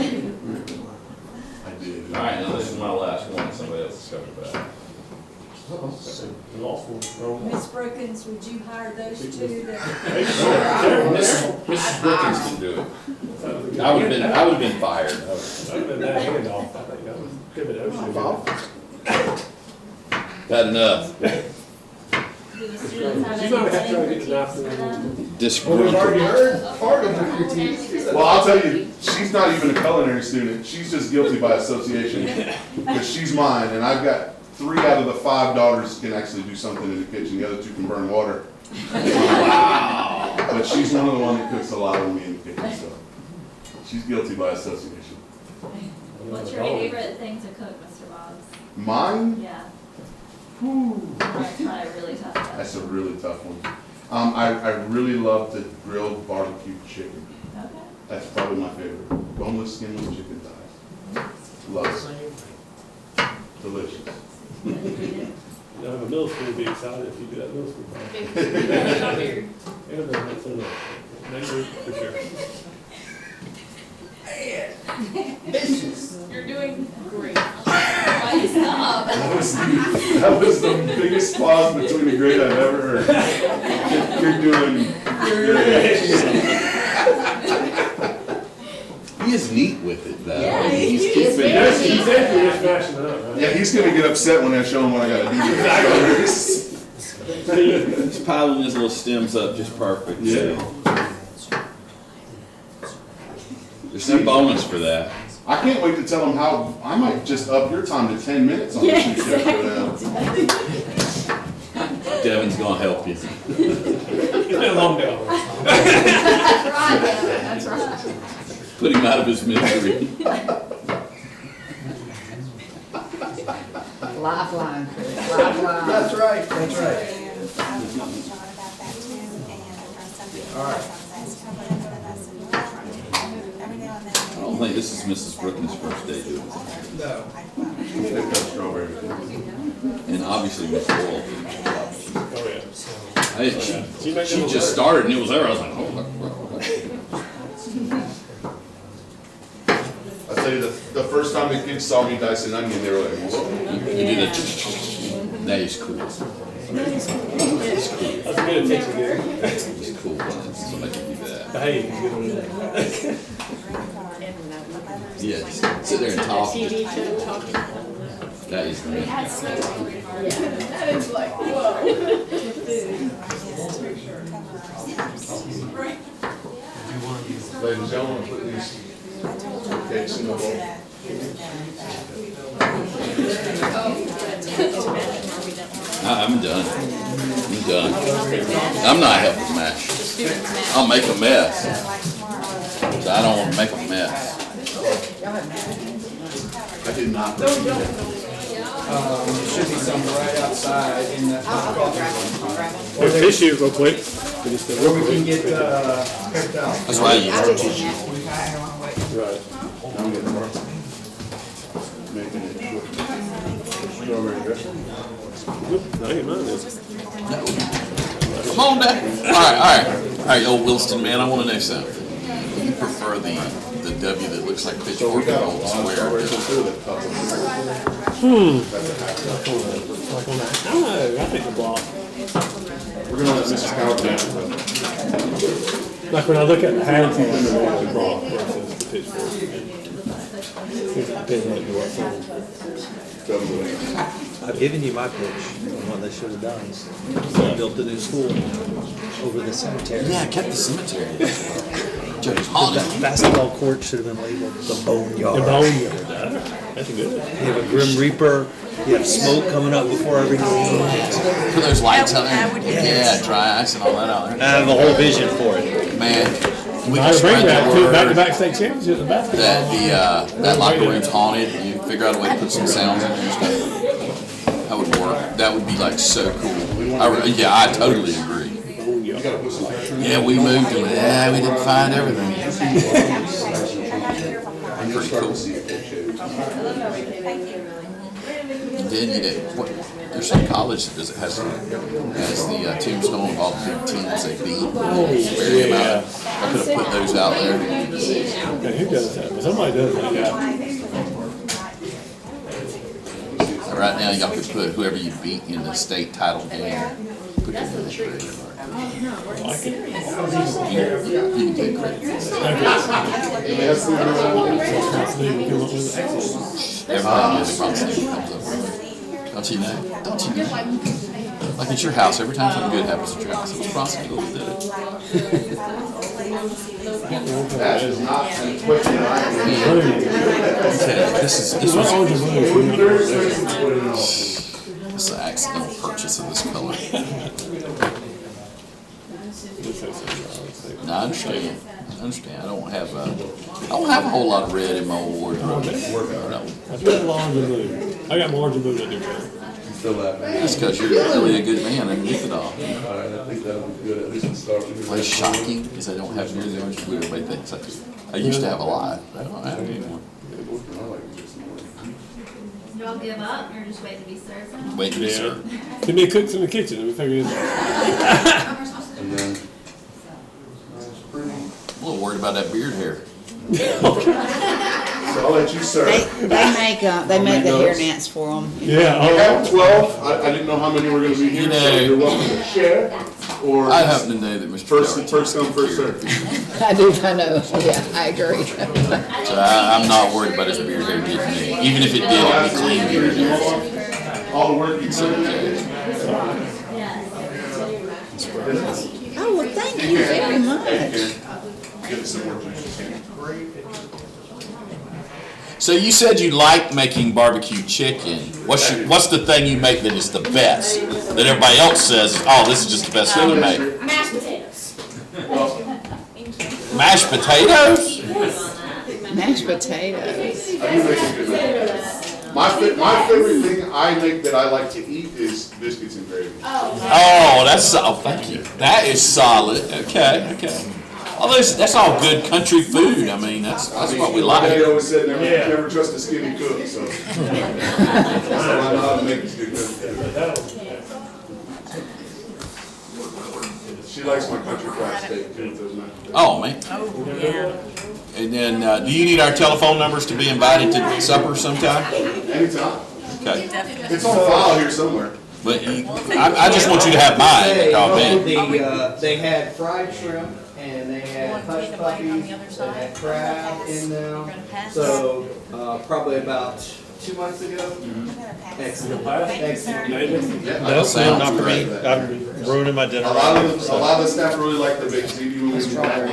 I did. Alright, now this is my last one, somebody else is coming back. The law school. Miss Brookins, would you hire those two that? Mrs. Brookins can do it. I would've been fired. I've been that handoff. I think that was good, but that was Had enough. Do the students have You might have to try to anything get the knife for in. them? Disagree. We've already heard part of the critique. Well, I'll tell you, she's not even a culinary student. She's just guilty by association. Because she's mine, and I've got 3 out of the 5 daughters can actually do something in the kitchen. The other 2 can burn water. But she's one of the one that cooks a lot with me in the kitchen, so she's guilty by association. What's your favorite thing to cook, Mr. Boggs? Mine? Yeah. Whew. That's probably a really tough one. That's a really tough one. I really love the grilled barbecue chicken. Okay. That's probably my favorite. Boneless, skinless chicken thighs. Love it. Delicious. You know, the middle school would be excited if you do that middle school. And that's a look. Next week, for sure. You're doing great. Why you stop? That was the biggest pause between a grade I've ever heard. You're doing great. He is neat with it, though. Yeah, He's he keeping is it. very He's actually just smashing it up, right? Yeah, he's gonna get upset when I show him what I gotta do. He's piling his little stems up just perfect. Yeah. There's no bonus for that. I can't wait to tell them how, I might just up your time to 10 minutes on the shoe shift for them. Devin's gonna help you. Long day. That's right, Devin, that's right. Put him out of his misery. Lifeline, Chris, lifeline. That's right, that's right. I don't think this is Mrs. Brookins' first day doing it. No. They've got strawberries. And obviously Miss Laurel. Oh, yeah. Hey, she just started and it was there. I was like, oh, I tell you, the first time the kids saw me dice an onion, they were like, whoa. you did it. That is cool. That's good attention there. It's cool when somebody can do that. Hey, he's good on that. Yeah, just sit there and talk. TV show talking. That is great. That is like, whoa. Ladies and gentlemen, put these cakes in the bowl. I'm done. I'm done. I'm not helping match. I'll make a mess. So I don't want to make a mess. I did not. There should be some right outside in that coffee room. There's tissue real quick. Where we can get, picked out. That's why I use our tissue. Right. I'm getting more. Making it short. Strawberry dressing. Nope, not even mine is. Come on down. All right, old Williston man, I want to know something. Do you prefer the W that looks like So we Pittsburgh got a or lot of square? strawberries and food that comes. I don't know, I think the block. We're gonna let Mrs. Howard down. Like when I look at the Haddington, I'm the one with block versus the Pittsburgh. It depends on what song. I've given you my pitch on what they should have done. They built a new school over the cemetery. Yeah, I kept the cemetery. Joe's The haunted. basketball court should have been labeled the Boneyard. The boneyard, that's good. You have a Grim Reaper, you have smoke coming up before every game. Put those lights out there. Yeah, dry ice and all that out I there. have a whole vision for it. Man, we I can bring spread that the to word back-to-back state championship in basketball. that locker room's haunted. You figure out a way to put some sounds in there and stuff. That would work. That would be like so cool. Yeah, I totally agree. Yeah, we moved them. Yeah, we didn't find everything. Pretty cool. Then you did, there's some college that has the tombstone of all the big teams they beat. Bury them out. I could have put those out there. Okay, who does that? But somebody does that, yeah. Right now, y'all could put whoever you beat in the state title game. Put them in the credit card. I like it. You can take credit. Everybody knows the prosecution comes up. Don't you know? Don't you know? Like at your house, every time something good happens at your house, it's prosecutor that did it. That is not a quick This is an accidental purchase of this color. No, I understand. I don't have a whole lot of red in my old wardrobe. No. I've got orange and blue. I got more orange and blue than you do. Feel that, man. That's because you're really a good man underneath it all. All right, I think that would be good, at least to start with. What's shocking is I don't have nearly the orange and blue everybody thinks I do. I used to have a lot, but I don't have it anymore. Y'all give up, or just wait to be served? Wait to be served. Too many cooks in the kitchen, we figured it out. And then. I'm a little worried about that beard hair. So I'll let you serve. They make the hair nets for them. Yeah. I have 12. I didn't know how many were going to be here, You know. so you're welcome to share. Or I happen to know that Mr. first come, first served. I know, yeah, I agree. So I'm not worried about his beard hair getting me. Even if it did, it'd be clean beard hair. All the work you It's put in. okay. You can. Yeah, you can. Give it some more juice, you can. So you said you like making barbecue chicken. What's the thing you make that is the best? That everybody else says, oh, this is just the best thing you make. Mashed potatoes. Mashed potatoes? Mashed potatoes. I do make some good mashed. My favorite thing I make that I like to eat is biscuits and gravy. Oh, thank you. That is solid. Okay. Well, that's all good country food. I mean, that's what we My dad like. always said, never trust a skinny cook, so. So I know how to make this good food. She likes my country fried steak too, doesn't it? Oh, man. Oh, yeah. And then, do you need our telephone numbers to be invited to supper sometime? Anytime. Okay. It's on file here somewhere. But I just want you to have mine to call me. They had fried shrimp and they had Want to hush take a bite on the puppies, other they side? had crab in them. You're gonna pass? So, probably about 2 months ago. Excellent. Excellent. No, sounds not for me. great. I'm ruining my dinner. A lot of the staff really like the big ziti when we do that.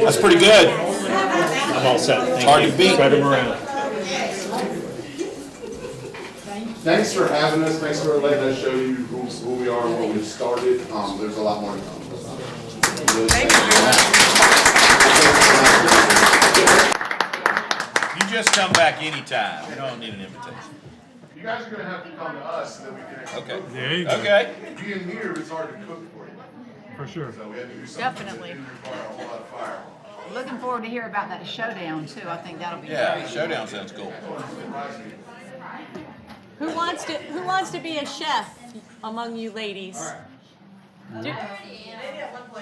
That's pretty good. I'm all set. Thank Hard you. to beat. Spread them around. Thanks for having us, thanks for letting us show you who we are and what we've started. There's a lot more to come. Thank you very much. You just come back anytime. You don't need an invitation. You guys are gonna have to come to us so that we can actually Okay. cook. There you go. Okay. Being here, it's hard to cook for you. For sure. So we have to do something Definitely. that didn't require a whole lot of fire. Looking forward to hear about that showdown too. I think that'll be Yeah, great. showdown sounds cool. Who wants to be a chef among you ladies? Do-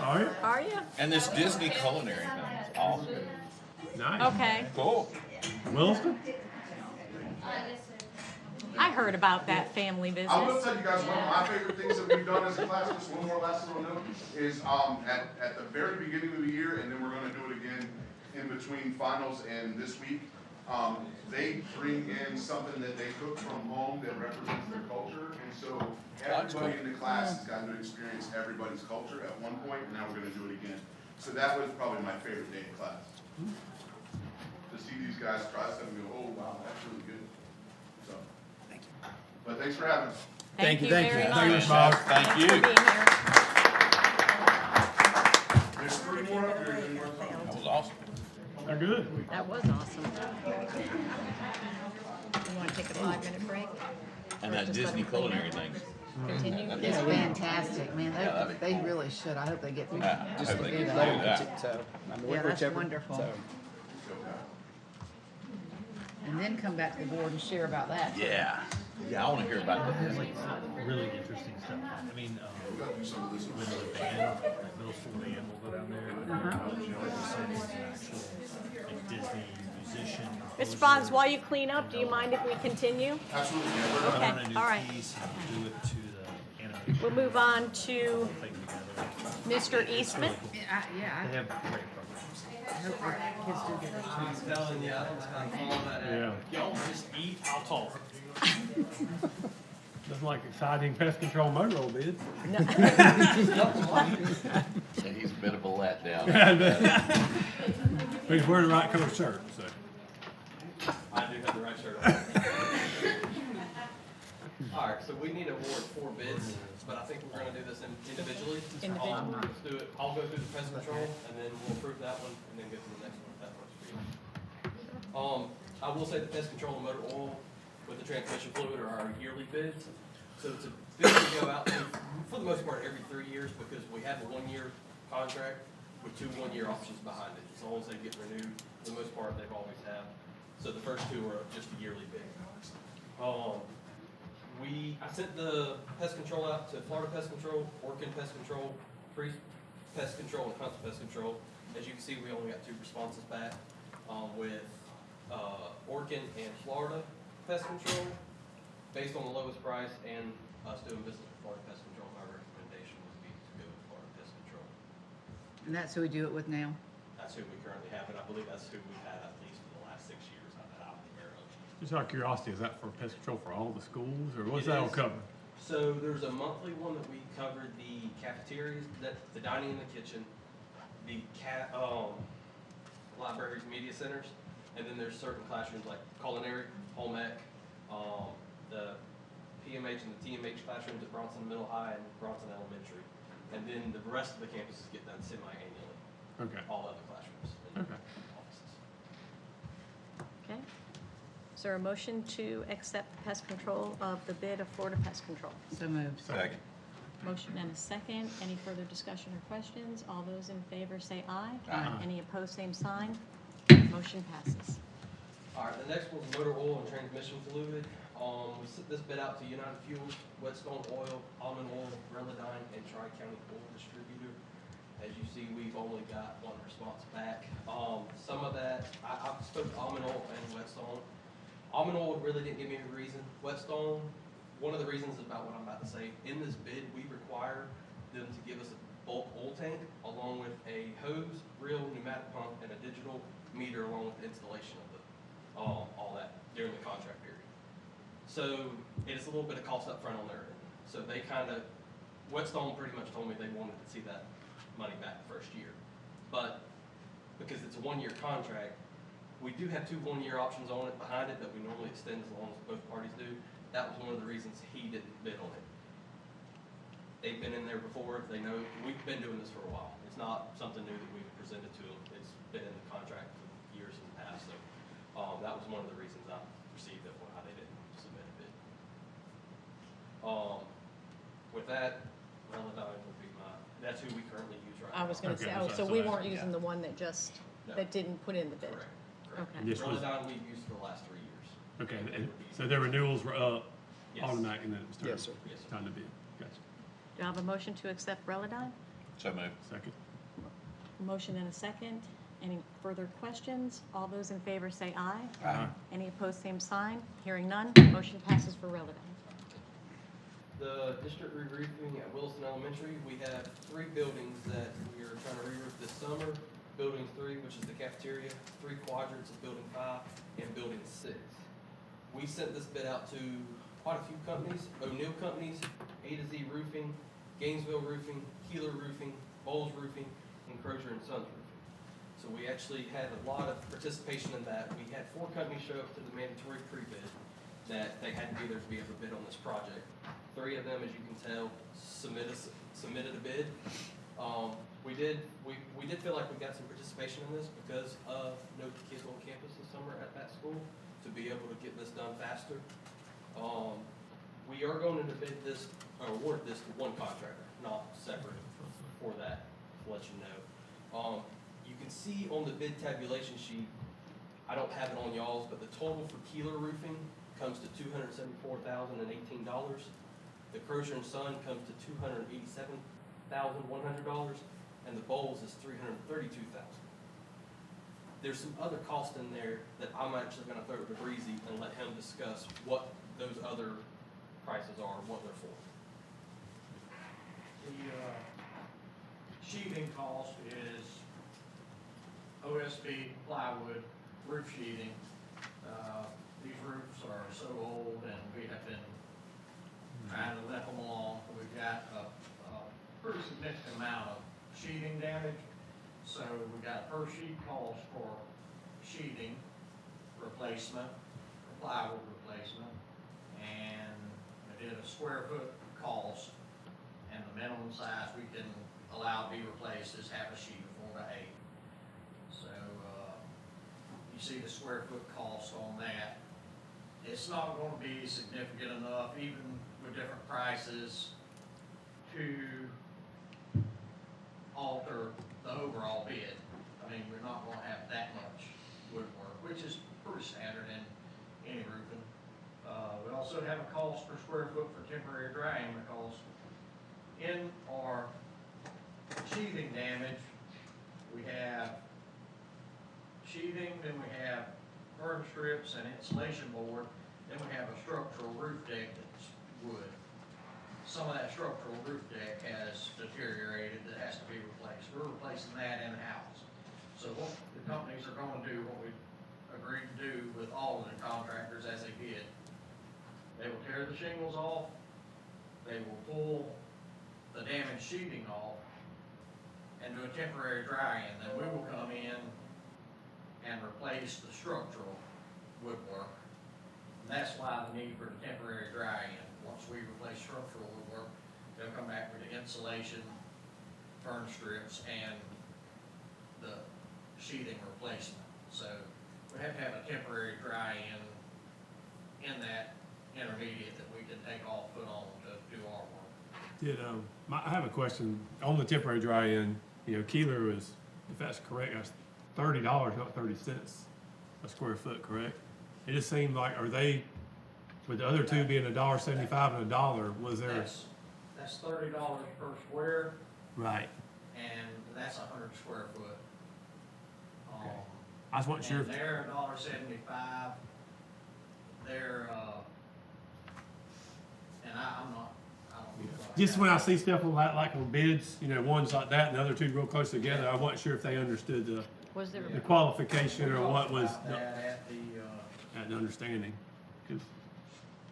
All right. Are you? And this Disney culinary thing is awesome. Nice. Okay. Cool. Williston? I heard about that family I will business. tell you guys, one of my favorite things that we've done as a class, just one more last little note, is at the very beginning of the year, and then we're gonna do it again in between finals and this week. They bring in something that they cook from home that represents their culture, and so everybody in the class has gotten to experience everybody's culture at one point, and now we're gonna do it again. So that was probably my favorite day of class. To see these guys try stuff and go, oh, wow, that's really good. So, but thanks for having us. Thank you thank you. very Thank you, much. Bob. Thank Thanks you. for being here. There's 3 more up there. That was awesome. They're good. That was awesome. You want to take a 5-minute break? And that Disney culinary thing. Continue? It's fantastic, man. Yeah, that'd be They really should. I hope they get through. Yeah, I just hope to they do get that. through that. So, I mean, Yeah, that's whichever- wonderful. so. And then come back to the board and share about that. Yeah. Yeah, I want to hear about that. Really interesting stuff. I mean, with the band, like middle school band will go down there. Like Disney musician. Mr. Boggs, while you clean up, do you mind if we continue? Absolutely. Okay, I'm gonna do all right. keys and do it to the animation We'll move on to thing together. Mr. Eastman. They have great programs. I hope our kids do get a chance. Yeah. Just eat, I'll talk. Doesn't like exciting pest control motor old bid. He's a bit of a letdown. But he's wearing the right color shirt, so. I do have the right shirt on. All right, so we need to award 4 bids, but I think we're gonna do this individually. Individually. Let's do it, I'll go through the pest control, and then we'll approve that one, and then go to the next one, if that works for you. I will say the pest control and motor oil with the transmission fluid are our yearly bids. So it's a bid we go out to, for the most part, every 3 years, because we have a 1-year contract with 2 one-year options behind it. As long as they get renewed, for the most part, they've always have. So the first 2 are just a yearly bid. I sent the pest control out to Florida Pest Control, Orkin Pest Control, Priest Pest Control, and Hunts Pest Control. As you can see, we only got 2 responses back, with Orkin and Florida Pest Control. Based on the lowest price and us doing business with Florida Pest Control, my recommendation would be to go with Florida Pest Control. And that's who we do it with now. That's who we currently have, and I believe that's who we've had at least for the last 6 years that I'm aware of. Just out of curiosity, is that for pest control for all the schools, or what's It that all is. cover? So there's a monthly one that we covered the cafeterias, the dining in the kitchen, the libraries, media centers, and then there's certain classrooms like culinary, home ec, the PMH and the TMH classrooms at Bronson Middle High and Bronson Elementary. And then the rest of the campuses get done semi-annually. Okay. All other classrooms and Okay. offices. Okay. Is there a motion to accept pest control of the bid of Florida Pest Control? So moved. Second. Motion and a second. Any further discussion or questions? All those in favor say aye. Aye. Any opposed, same sign. Motion passes. All right, the next one's motor oil and transmission fluid. We sent this bid out to United Fuels, Whetstone Oil, Almond Oil, Relodyne, and Tri-County Oil Distributor. As you see, we've only got one response back. Some of that, I spoke to Almond Oil and Whetstone. Almond Oil really didn't give me a reason. Whetstone, one of the reasons about what I'm about to say, in this bid, we require them to give us a bulk oil tank along with a hose, reel, pneumatic pump, and a digital meter along with the installation of all that during the contract period. So it's a little bit of cost up front on their end. So they Whetstone pretty much told me they wanted to see that money back the first year. But because it's a 1-year contract, we do have 2 1-year options on it behind it that we normally extend as long as both parties do. That was one of the reasons he didn't bid on it. They've been in there before. They know we've been doing this for a while. It's not something new that we've presented to them. It's been in the contract for years in the past. So that was one of the reasons I received it, why they didn't submit a bid. With that, Relodyne would be that's who we currently use right now. I was gonna say, Okay, so so we that's- weren't using yeah. the one that just, No. that didn't put in the bid? Correct. Correct. Okay. And this was- Relodyne we've used for the last 3 years. Okay, And they and would be- so their renewals were up Yes. automatic, and then it was Yes, sir. Yes, sir. time to bid. Gotcha. Do I have a motion to accept Relodyne? So moved. Second. Motion and a second. Any further questions? All those in favor say aye. Aye. Any opposed, same sign. Hearing none, motion passes for Relodyne. The district re-roofing at Wilson Elementary, we have 3 buildings that we are trying to re-roof this summer. Building 3, which is the cafeteria, 3 quadrants of Building 5, and Building 6. We sent this bid out to quite a few companies, O'Neill Companies, A to Z Roofing, Gainesville Roofing, Keeler Roofing, Bowles Roofing, and Crozier and Sons Roofing. So we actually had a lot of participation in that. We had 4 companies show up to the mandatory pre-bid that they had to be there to be able to bid on this project. 3 of them, as you can tell, submitted a bid. We did feel like we got some participation in this because of no kids on campus this summer at that school to be able to get this done faster. We are going to bid this, or award this to one contractor, not separate for that, to let you know. You can see on the bid tabulation sheet, I don't have it on y'all's, but the total for Keeler Roofing comes to $274,018. The Crozier and Son comes to $287,100, and the Bowles is $332,000. There's some other costs in there that I'm actually gonna throw to Breezy and let him discuss what those other prices are, and what they're for. The sheathing cost is OSB plywood roof sheathing. These roofs are so old and we have been trying to let them along. We've got a pretty significant amount of sheathing damage. So we got a per sheet cost for sheathing replacement, plywood replacement, and we did a square foot cost, and the minimum size we can allow to be replaced is half a sheet of 4 by 8. So, you see the square foot cost on that. It's not gonna be significant enough, even with different prices, to alter the overall bid. I mean, we're not gonna have that much woodwork, which is pretty standard in any roofing. We also have a cost per square foot for temporary drying, because in our sheathing damage, we have sheathing, then we have burn strips and insulation board, then we have a structural roof deck that's wood. Some of that structural roof deck has deteriorated, that has to be replaced. We're replacing that in-house. So what the companies are gonna do, what we agreed to do with all of the contractors as they bid. They will tear the shingles off, they will pull the damaged sheeting off, and do a temporary dry-in. Then we will come in and replace the structural woodwork. And that's why the need for the temporary dry-in. Once we replace structural woodwork, they'll come back with the insulation, furnace strips, and the sheathing replacement. So we have to have a temporary dry-in in that intermediate that we can take off, put on to do our work. I have a question on the temporary dry-in. Keeler was, if that's correct, that's $30, not 30 cents a square foot, correct? It just seemed like, are they, with the other two being $1.75 and $1, was there? That's $30 per square, Right. and that's 100 square foot. I just wasn't sure And if, they're $1.75. They're, and I'm not, I don't know. just when I see stuff like on bids, ones like that and the other two real close together, I wasn't sure if they understood Was there, the qualification or what was About that at the, at the understanding. 'Cause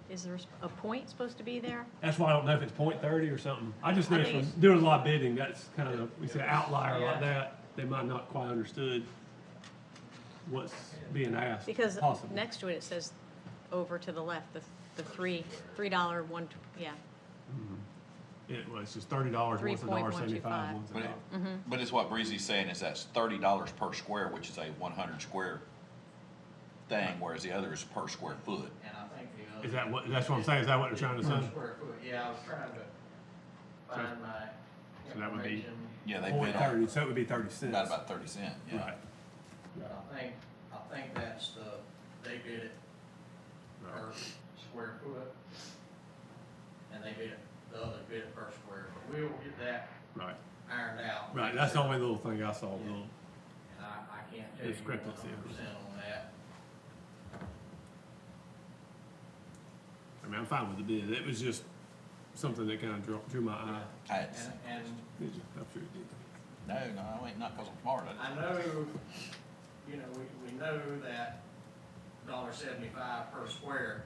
is there a point supposed to be there? that's why I don't know if it's .30 or something. I just know I think from it's- doing a lot of bidding, that's kind of, we say outlier Yeah. like that, they might not quite understood what's being asked. Because possibly. next to it says over to the left, the $3 one, yeah. It was just $30, one's $1.75, one's But, $1. but it's what Breezy's saying is that's $30 per square, which is a 100 square thing, whereas the other is per square foot. and I think the other. Is that what, that's what I'm saying, is that what they're trying to Per say? square foot, yeah, I was trying to find my So that would be information. Yeah, they Point bid on 30, so it would be 30 cents. about 30 cents, yeah. Right. But I think that's they bid it per square foot, and they bid it, the other bid it per square, but we will get that Right. ironed out. Right, that's the only little thing I saw, little. And I can't tell you Discrepancy. 100% on that. I mean, I'm fine with the bid. It was just something that kind of drew my eye. And Did you? I'm sure it did. No, I ain't not because I'm smart. I know, we know that $1.75 per square,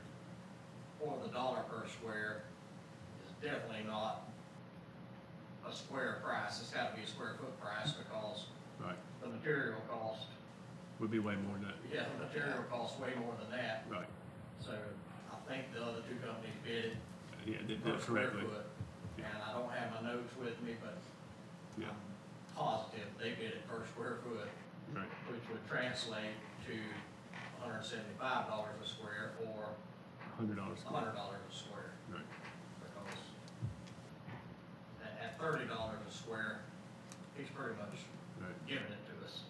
or the dollar per square, is definitely not a square price. It's gotta be a square foot price, because Right. the material cost, Would be way more than that. yeah, the material costs way more than that. Right. So I think the other two companies bid it Yeah, did per that square correctly. foot. And I don't have my notes with me, but Yeah. I'm positive they bid it per square foot, Right. which would translate to $175 a square, or $100 square. $100 a square. Right. Because at $30 a square, he's pretty much Right. giving it to us.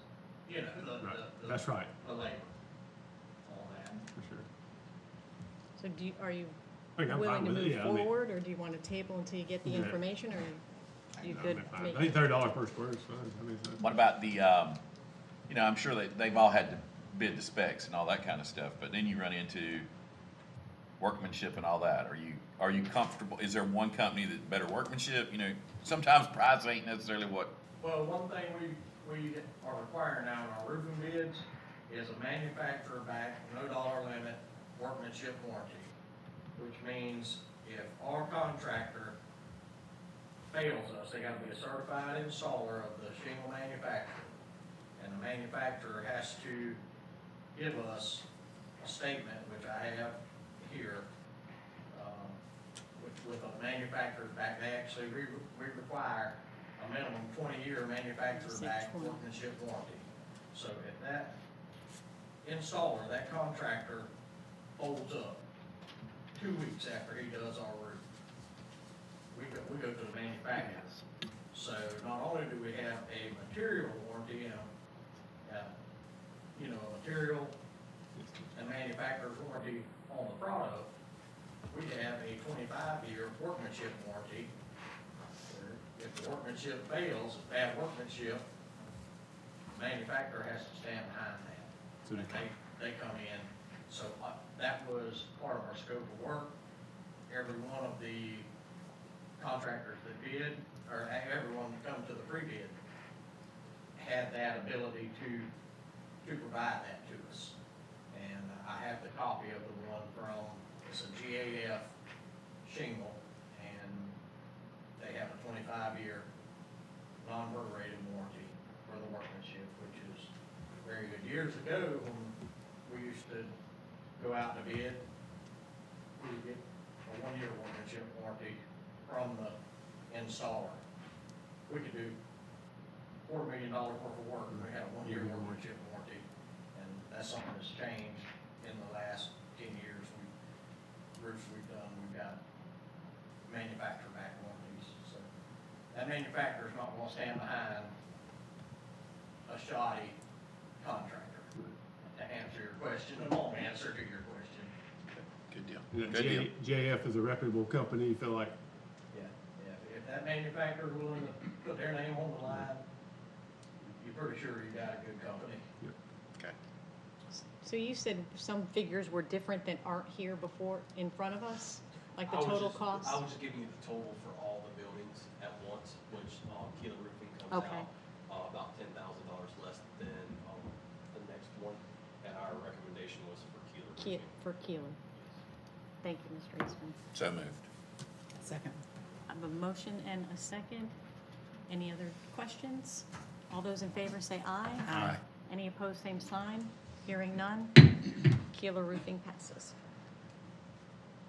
Right. That's right. The labor on that. For sure. So are you I think I'm willing fine to with it, move yeah, I mean- forward, or do you want to table until you get the Yeah. information, or you No, good? I'm fine. make- I think $30 per square is fine. I mean, What about the, I'm sure they've all had to bid the specs and all that kind of stuff, but then you run into workmanship and all that. Are you comfortable? Is there one company that better workmanship? Sometimes price ain't necessarily what, Well, one thing we are requiring now in our roofing bids is a manufacturer back, no dollar limit, workmanship warranty. Which means if our contractor fails us, they gotta be a certified installer of the shingle manufacturer. And the manufacturer has to give us a statement, which I have here, with a manufacturer's back. They actually, we require a minimum 20-year manufacturer back workmanship warranty. So if that installer, that contractor holds up 2 weeks after he does our roof, we go to the manufacturer. So not only do we have a material warranty and a material and manufacturer's warranty on the product, we have a 25-year workmanship warranty. If the workmanship fails, it's bad workmanship, the manufacturer has to stand behind that. So And they come in. So that was part of our scope of work. Every one of the contractors that bid, or everyone that come to the pre-bid, had that ability to provide that to us. have the copy of the one from, it's a GAF shingle, and they have a 25-year non-perforated warranty for the workmanship, which is very good. Years ago, when we used to go out to bid, we would get a 1-year workmanship warranty from the installer. We could do $250,000 worth of work, and we had a 1-year workmanship warranty, and that's something that's changed in the last 10 years. Roofs we've done, we've got manufacturer back warranties, so that manufacturer's not gonna stand behind a shoddy contractor. To answer your question, a long answer to your question. Good deal. And Good deal. JF is a reputable company, you feel like, Yeah, yeah, if that manufacturer's willing to put their name on the line, you're pretty sure you got a good company. Okay. So you said some figures were different that aren't here before in front of us, like the I was total just- cost? I was just giving you the total for all the buildings at once, which Keeler Roofing comes Okay. out about $10,000 less than the next one, and our recommendation was for Keeler Roofing. For Keeler. Thank you, Mr. Eastman. So moved. Second. I have a motion and a second. Any other questions? All those in favor say aye. Aye. Any opposed, same sign. Hearing none. Keeler Roofing passes.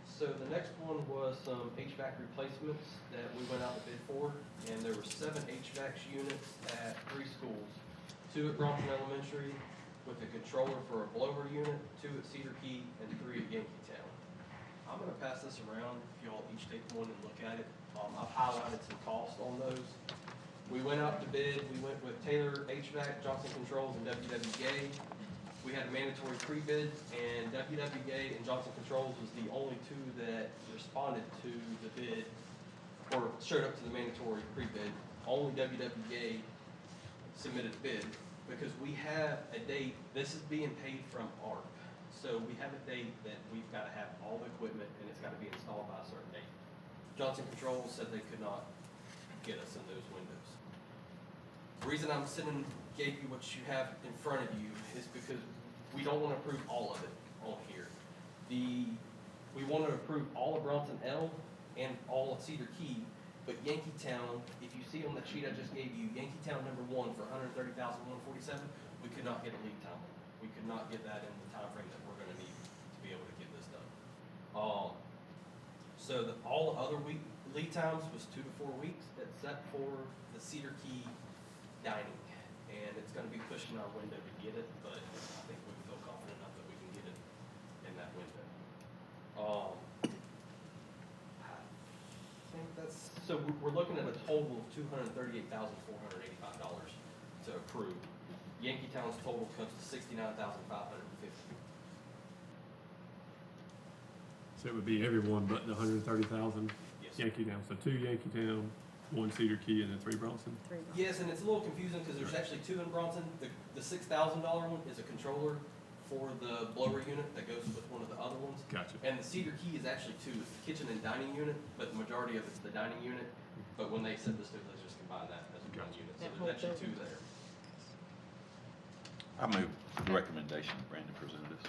So the next one was some HVAC replacements that we went out to bid for, and there were 7 HVAC units at 3 schools. 2 at Bronson Elementary with a controller for a blower unit, 2 at Cedar Key, and 3 at Yankeetown. I'm gonna pass this around, if y'all each take one and look at it. I've highlighted some costs on those. We went out to bid, we went with Taylor HVAC, Johnson Controls, and WWGA. We had a mandatory pre-bid, and WWGA and Johnson Controls was the only 2 that responded to the bid, or showed up to the mandatory pre-bid. Only WWGA submitted a bid, because we have a date, this is being paid from ARP. So we have a date that we've gotta have all the equipment, and it's gotta be installed by a certain date. Johnson Controls said they could not get us in those windows. The reason I'm gave you what you have in front of you is because we don't want to approve all of it on here. We want to approve all of Bronson L and all of Cedar Key, but Yankeetown, if you see on the sheet I just gave you, Yankeetown number 1 for $130,147, we could not get a lead time. We could not get that in the time frame that we're going to need to be able to get this done. So all the other lead times was 2 to 4 weeks, except for the Cedar Key dining. And it's gonna be pushing our window to get it, but I think we feel confident enough that we can get it in that window. I think that's, so we're looking at a total of $238,485 to approve. Yankeetown's total comes to $69,550. so it would be everyone but the 130,000 Yes. Yankeetown. So 2 Yankeetown, 1 Cedar Key, and then 3 Bronson. Yes, and it's a little confusing because there's actually 2 in Bronson. The $6,000 one is a controller for the blower unit that goes with one of the other ones. Gotcha. And the Cedar Key is actually 2. It's the kitchen and dining unit, but the majority of it's the dining unit. But when they sent this to us, they just combined that as one unit. So That there's whole actually 2 building. there. I move the recommendation Brandon presented us.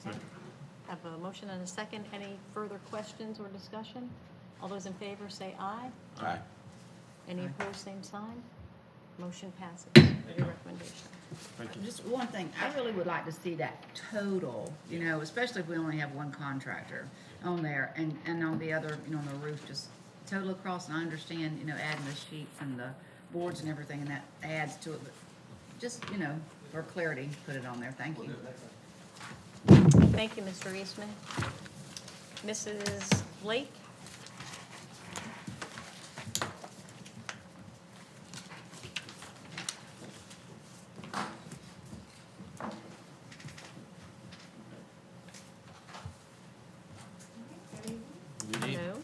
Okay. I have a motion and a second. Any further questions or discussion? All those in favor say aye. Aye. Any opposed, same sign. Motion passes. Your recommendation. Thank you. Just one thing, I really would like to see that total, you know, especially if we only have one contractor on there, and on the other, you know, on the roof, just total across, and I understand, you know, adding the sheets and the boards and everything, and that adds to it, but just, you know, for clarity, put it on there, thank We'll you. do it next time. Thank you, Mr. Eastman. Mrs. Blake? Hello.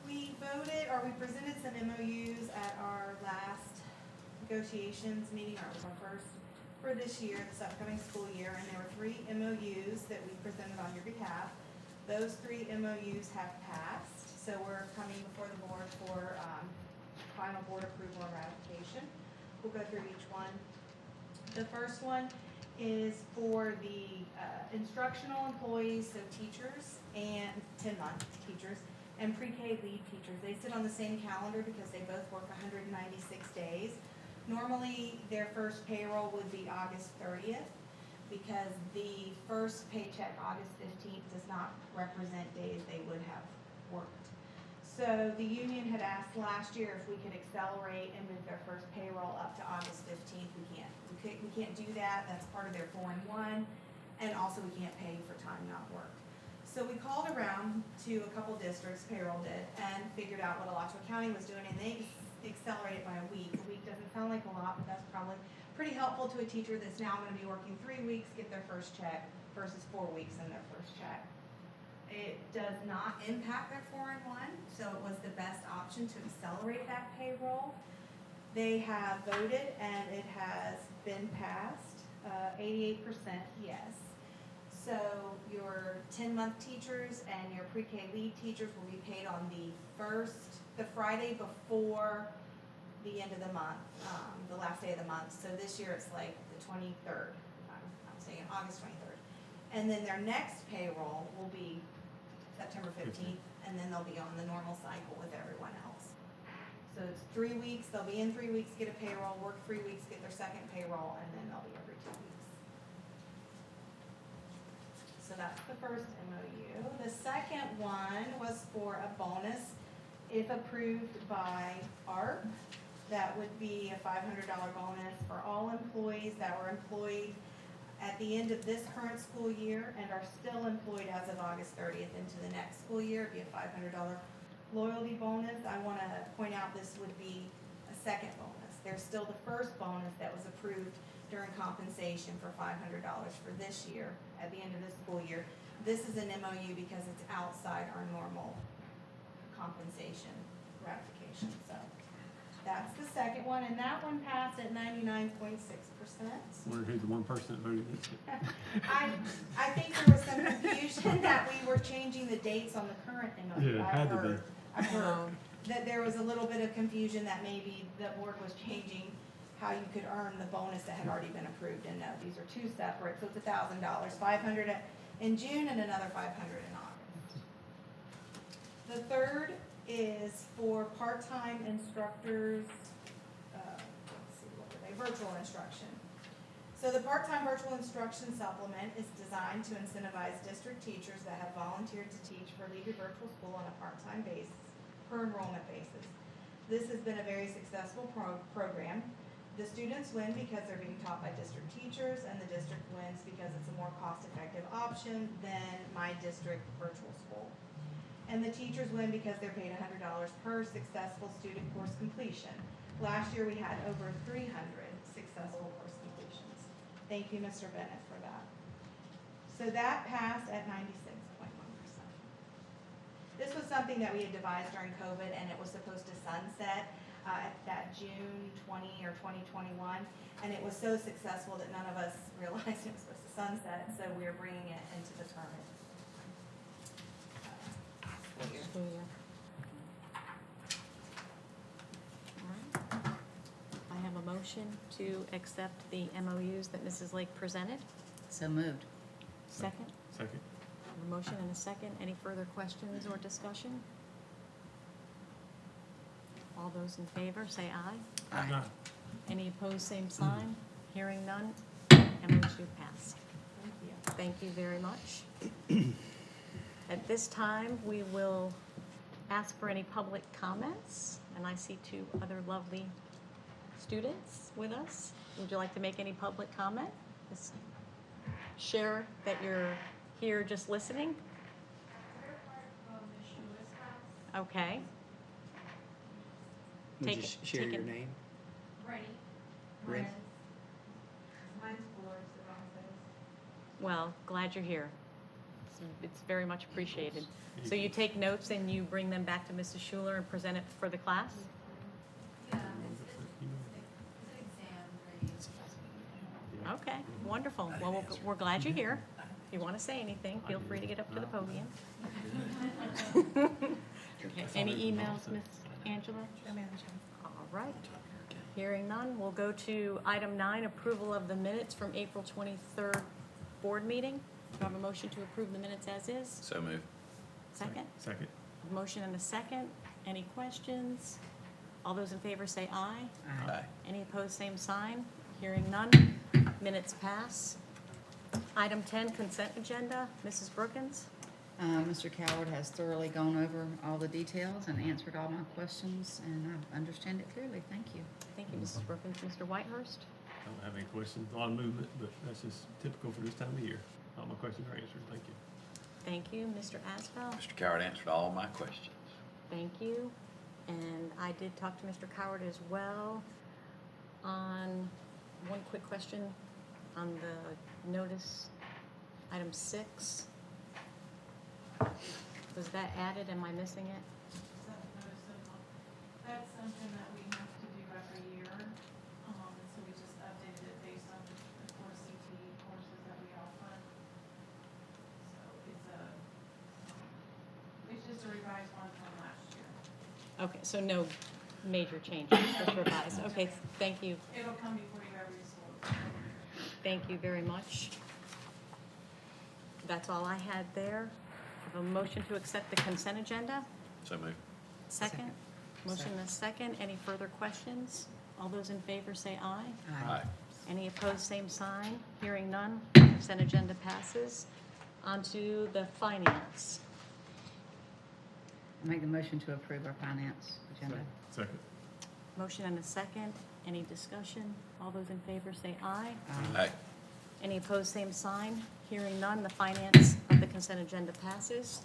We voted, or we presented some MOUs at our last negotiations meeting, or it was our first for this year, this upcoming school year, and there were 3 MOUs that we presented on your behalf. Those 3 MOUs have passed, so we're coming before the board for final board approval and ratification. We'll go through each one. The first one is for the instructional employees, so teachers and 10-month teachers, and pre-K lead teachers. They sit on the same calendar because they both work 196 days. Normally, their first payroll would be August 30th because the first paycheck, August 15th, does not represent days they would have worked. So the union had asked last year if we could accelerate and move their first payroll up to August 15th. We can't do that. That's part of their 4-1, and also we can't pay for time not worked. So we called around to a couple districts, payroll did, and figured out what Alachua County was doing, and they accelerated by a week. A week doesn't sound like a lot, but that's probably pretty helpful to a teacher that's now going to be working 3 weeks, get their first check, versus 4 weeks in their first check. It does not impact their 4-1, so it was the best option to accelerate that payroll. They have voted and it has been passed, 88% yes. So your 10-month teachers and your pre-K lead teachers will be paid on the Friday before the end of the month, the last day of the month. So this year it's like the 23rd, I'm saying August 23rd. And then their next payroll will be September 15th, and then they'll be on the normal cycle with everyone else. So it's 3 weeks, they'll be in 3 weeks, get a payroll, work 3 weeks, get their second payroll, and then they'll be every 2 weeks. So that's the first MOU. The second one was for a bonus, if approved by ARP. That would be a $500 bonus for all employees that were employed at the end of this current school year and are still employed as of August 30th into the next school year. It'd be a $500 loyalty bonus. I want to point out this would be a second bonus. There's still the first bonus that was approved during compensation for $500 for this year at the end of this school year. This is an MOU because it's outside our normal compensation gratification. So that's the second one, and that one passed at 99.6%. Wonder who's the one person that voted against it. I think there was some confusion that we were changing the dates on the current MOU. Yeah, it had to be. I've heard that there was a little bit of confusion that maybe the board was changing how you could earn the bonus that had already been approved, and no, these are two separate, so it's $1,000, $500 in June and another $500 in August. The third is for part-time instructors, let's see, what were they, virtual instruction. So the part-time virtual instruction supplement is designed to incentivize district teachers that have volunteered to teach for League of Virtual School on a part-time basis, per enrollment basis. This has been a very successful program. The students win because they're being taught by district teachers, and the district wins because it's a more cost-effective option than my district virtual school. And the teachers win because they're paid $100 per successful student course completion. Last year, we had over 300 successful course completions. Thank you, Mr. Bennett, for that. So that passed at 96.1%. This was something that we had devised during COVID, and it was supposed to sunset at that June 20 or 2021, and it was so successful that none of us realized it was supposed to sunset, so we're bringing it into the current School year. All right. I have a motion to accept the MOUs that Mrs. Lake presented. So moved. Second? Second. A motion and a second. Any further questions or discussion? All those in favor, say aye. Aye. Any opposed, same sign. Hearing none, MOU passed. Thank you. Thank you very much. At this time, we will ask for any public comments, and I see two other lovely students with us. Would you like to make any public comment? Just share that you're here just listening? Okay. Would you Take it- share take your it- name? Ready? Ren? Mine's Flores, the wrong place. Well, glad you're here. It's very much appreciated. So you take notes and you bring them back to Mrs. Schuler and present it for the class? Okay, wonderful. Well, we're glad you're here. If you want to say anything, feel free to get up to the podium. Okay, any emails, Miss Angela? All right. Hearing none, we'll go to item 9, approval of the minutes from April 23rd board meeting. Do I have a motion to approve the minutes as is? So move. Second? Second. A motion and a second. Any questions? All those in favor say aye. Aye. Any opposed, same sign. Hearing none, minutes pass. Item 10, consent agenda. Mrs. Brookins? Mr. Coward has thoroughly gone over all the details and answered all my questions, and I understand it clearly. Thank you. Thank you, Mrs. Brookins. Mr. Whitehurst? I don't have any questions, a lot of movement, but that's just typical for this time of year. All my questions are answered, thank you. Thank you. Mr. Asbell? Mr. Coward answered all my questions. Thank you. And I did talk to Mr. Coward as well on one quick question on the notice, item 6. Was that added? Am I missing it? That's something that we have to do every year, and so we just updated it based on the core CTE courses that we offer. So it's just a revised one from last year. Okay, so no major changes, just revised. Okay, thank you. It'll come before you every school. Thank you very much. That's all I had there. I have a motion to accept the consent agenda. So move. Second? Motion and a second. Any further questions? All those in favor say aye. Aye. Any opposed, same sign. Hearing none, consent agenda passes. On to the finance. I make the motion to approve our finance agenda. Second. Motion and a second. Any discussion? All those in favor say aye. Aye. Any opposed, same sign. Hearing none, the finance of the consent agenda passes.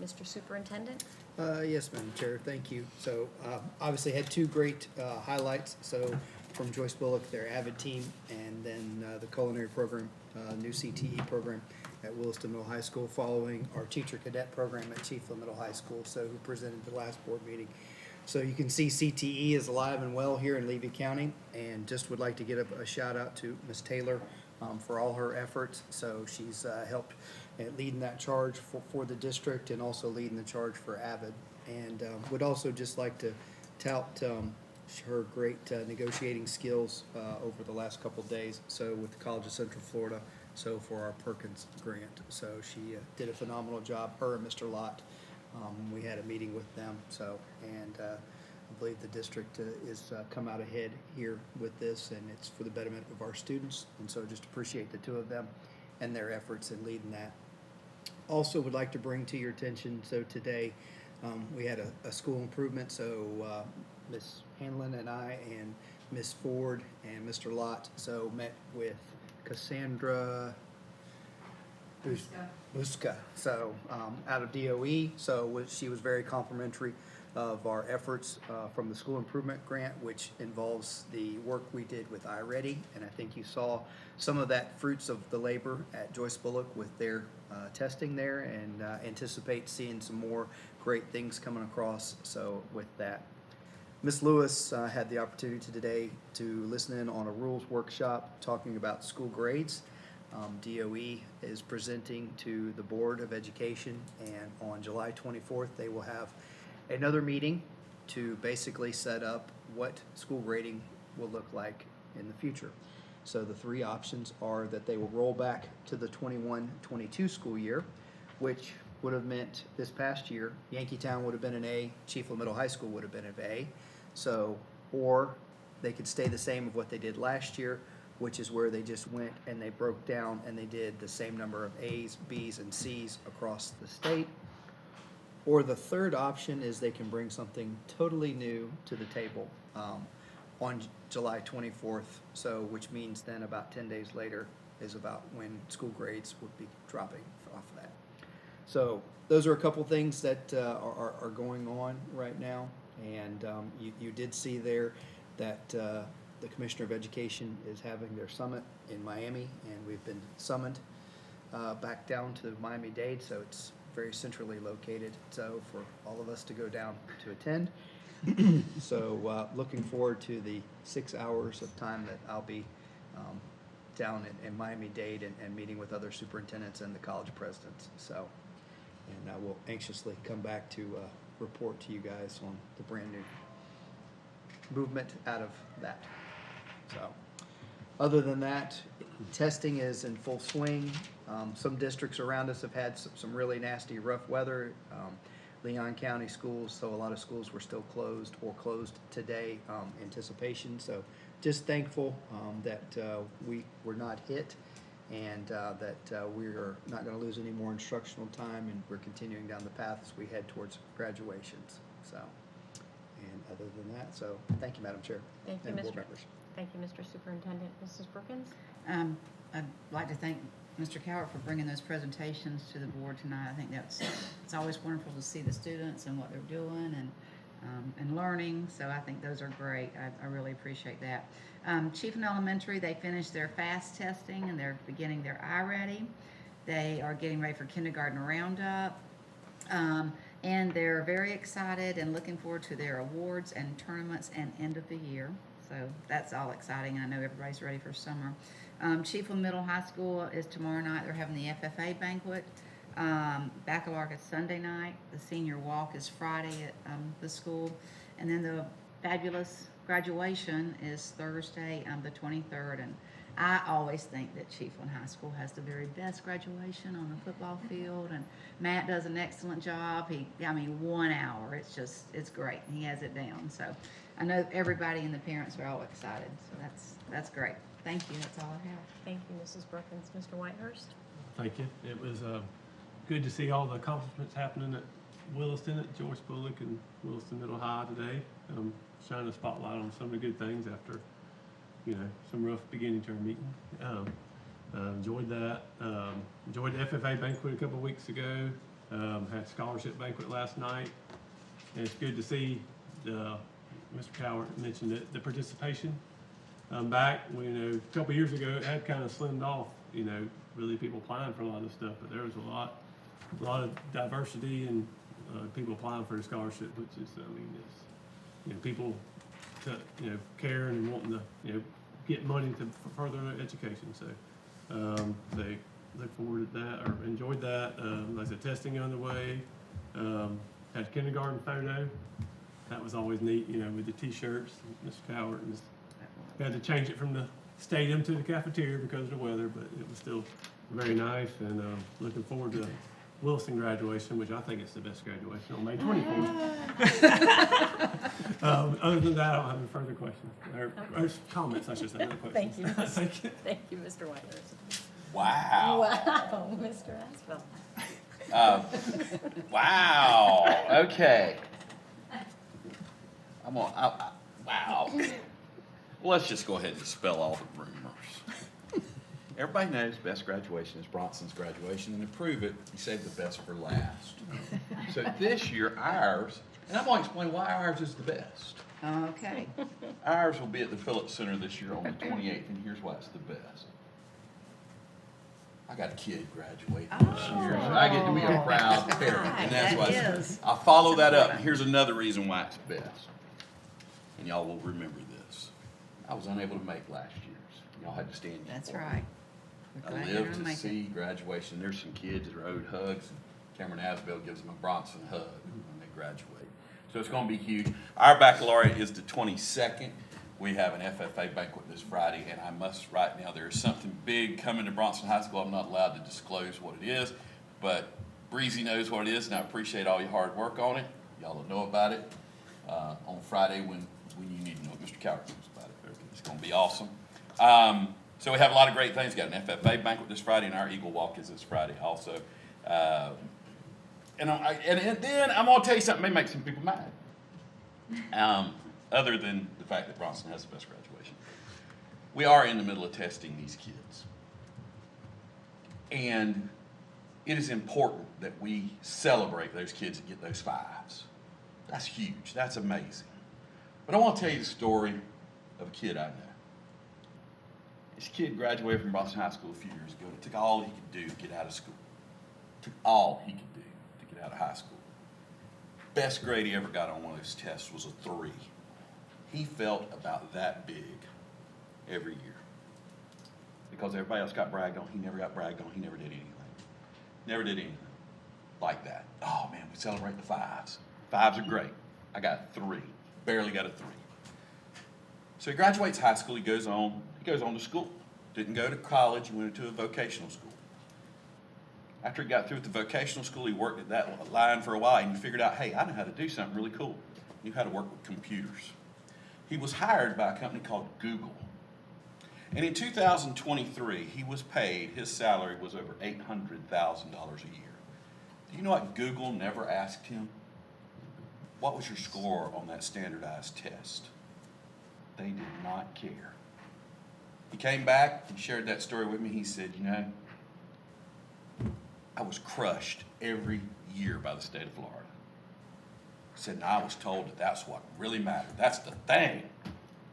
Mr. Superintendent? Yes, Madam Chair, thank you. So, obviously had two great highlights. So, from Joyce Bullock, their AVID team, and then the culinary program, new CTE program at Williston Middle High School, following our teacher cadet program at Chiefland Middle High School, so who presented the last board meeting. So you can see CTE is alive and well here in Levy County, and just would like to get a shout out to Ms. Taylor for all her efforts. So she's helped leading that charge for the district, and also leading the charge for AVID. And would also just like to tout her great negotiating skills over the last couple of days. So with the College of Central Florida, so for our Perkins grant. So she did a phenomenal job, her and Mr. Lott. We had a meeting with them, so, and I believe the district is come out ahead here with this, and it's for the betterment of our students. And so just appreciate the two of them and their efforts in leading that. Also would like to bring to your attention, so today we had a school improvement, so Ms. Hanlon and I and Ms. Ford and Mr. Lott, so met with Cassandra Buska, so out of DOE. So she was very complimentary of our efforts from the school improvement grant, which involves the work we did with iReady. And I think you saw some of that fruits of the labor at Joyce Bullock with their testing there, and anticipate seeing some more great things coming across. So with that, Ms. Lewis had the opportunity today to listen in on a rules workshop talking about school grades. DOE is presenting to the Board of Education, and on July 24th, they will have another meeting to basically set up what school grading will look like in the future. So the three options are that they will roll back to the 21-22 school year, which would have meant this past year, Yankeetown would have been an A, Chiefland Middle High School would have been an A. So, or they could stay the same of what they did last year, which is where they just went and they broke down and they did the same number of A's, B's, and C's across the state. Or the third option is they can bring something totally new to the table on July 24th, so which means then about 10 days later is about when school grades would be dropping off of that. So those are a couple things that are going on right now, and you did see there that the Commissioner of Education is having their summit in Miami, and we've been summoned back down to Miami-Dade, so it's very centrally located, so for all of us to go down to attend. So looking forward to the 6 hours of time that I'll be down in Miami-Dade and meeting with other superintendents and the college presidents. So, and I will anxiously come back to report to you guys on the brand new movement out of that. So, other than that, testing is in full swing. Some districts around us have had some really nasty, rough weather. Leon County schools, so a lot of schools were still closed or closed today, anticipation. So just thankful that we were not hit, and that we are not going to lose any more instructional time, and we're continuing down the path as we head towards graduations. So, and other than that, so thank you, Madam Chair. Thank you, and board Mr. members. Thank you, Mr. Superintendent. Mrs. Brookins? I'd like to thank Mr. Cowart for bringing those presentations to the board tonight. I think it's always wonderful to see the students and what they're doing and learning. So I think those are great. I really appreciate that. Chiefland Elementary, they finished their FAST testing and they're beginning their iReady. They are getting ready for kindergarten roundup. And they're very excited and looking forward to their awards and tournaments and end of the year. So that's all exciting. I know everybody's ready for summer. Chiefland Middle High School is tomorrow night. They're having the FFA banquet. Baccalaureate is Sunday night. The senior walk is Friday at the school. And then the fabulous graduation is Thursday, the 23rd. And I always think that Chiefland High School has the very best graduation on the football field. And Matt does an excellent job. 1 hour. It's great. He has it down. So I know everybody and the parents are all excited. So that's great. Thank you. That's all I have. Thank you, Mrs. Brookins. Mr. Whitehurst? Thank you. It was good to see all the accomplishments happening at Williston, at Joyce Bullock and Williston Middle High today. Shining a spotlight on some of the good things after, some rough beginning to our meeting. Enjoyed that. Enjoyed the FFA banquet a couple of weeks ago. Had scholarship banquet last night. And it's good to see Mr. Cowart mentioned it, the participation. Back, a couple of years ago, it had kind of slimmed off, really people applying for a lot of stuff, but there was a lot of diversity and people applying for the scholarship, which is, it's, people care and wanting to, get money to further their education. So they look forward to that, or enjoyed that. Like I said, testing on the way. Had kindergarten photo. That was always neat, with the T-shirts. Mr. Cowart and had to change it from the stadium to the cafeteria because of the weather, but it was still very nice, and looking forward to Wilson graduation, which I think is the best graduation on May 24th. Other than that, I don't have any further questions, or comments, I should say, not questions. Thank you. Thank you. Thank you, Mr. Whitehurst. Wow. Wow, Mr. Aspel. Wow. Okay. Wow. Well, let's just go ahead and dispel all the rumors. Everybody knows best graduation is Bronson's graduation, and to prove it, we saved the best for last. So this year, ours, and I'm going to explain why ours is the best. Okay. Ours will be at the Phillips Center this year on the 28th, and here's why it's the best. I got a kid graduating this year, so I get to be a proud parent, and that's why I follow that up. Here's another reason why it's best, and y'all will remember this. I was unable to make last year's. Y'all had to stand in. That's for right. I lived to see graduation. There's some kids that owed hugs. Cameron Asbell gives them a Bronson hug when they graduate. So it's going to be huge. Our baccalaureate is the 22nd. We have an FFA banquet this Friday, and I must right now, there is something big coming to Bronson High School. I'm not allowed to disclose what it is, but Breezy knows what it is, and I appreciate all your hard work on it. Y'all will know about it on Friday when you need to know. Mr. Cowart knows about it. It's going to be awesome. So we have a lot of great things. Got an FFA banquet this Friday, and our Eagle Walk is this Friday also. And then I'm going to tell you something that may make some people mad. Other than the fact that Bronson has the best graduation. We are in the middle of testing these kids. And it is important that we celebrate those kids that get those 5s. That's huge. That's amazing. But I want to tell you the story of a kid I know. This kid graduated from Bronson High School a few years ago. It took all he could do to get out of school. It took all he could do to get out of high school. Best grade he ever got on one of those tests was a 3. He felt about that big every year. Because everybody else got bragged on. He never got bragged on. He never did anything. Never did anything like that. Oh, man, we celebrate the 5s. 5s are great. I got 3. Barely got a 3. So he graduates high school, he goes on to school. Didn't go to college, he went into a vocational school. After he got through with the vocational school, he worked at that line for a while, and he figured out, hey, I know how to do something really cool. He knew how to work with computers. He was hired by a company called Google. And in 2023, he was paid, his salary was over $800,000 a year. Do you know what Google never asked him? What was your score on that standardized test? They did not care. He came back and shared that story with me. He said, you know, I was crushed every year by the state of Florida. He said, and I was told that that's what really mattered. That's the thing.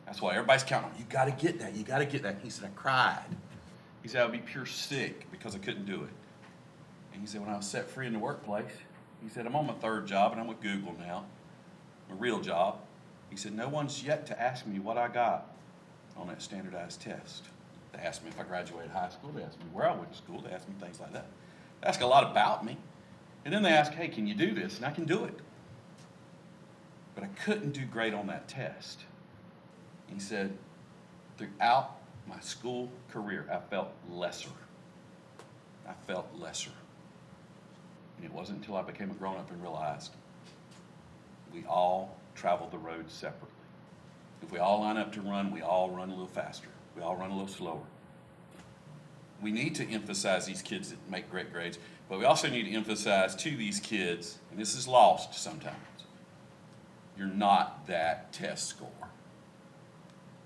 That's why everybody's counting on. You got to get that. You got to get that. He said, I cried. He said, I would be pure sick because I couldn't do it. And he said, when I was set free in the workplace, he said, I'm on my third job and I'm with Google now, my real job. He said, no one's yet to ask me what I got on that standardized test. They asked me if I graduated high school. They asked me where I went to school. They asked me things like that. They asked a lot about me. And then they asked, hey, can you do this? And I can do it. But I couldn't do great on that test. He said, throughout my school career, I felt lesser. I felt lesser. And it wasn't until I became a grown-up and realized we all travel the road separately. If we all line up to run, we all run a little faster. We all run a little slower. We need to emphasize these kids that make great grades, but we also need to emphasize to these kids, and this is lost sometimes, you're not that test score.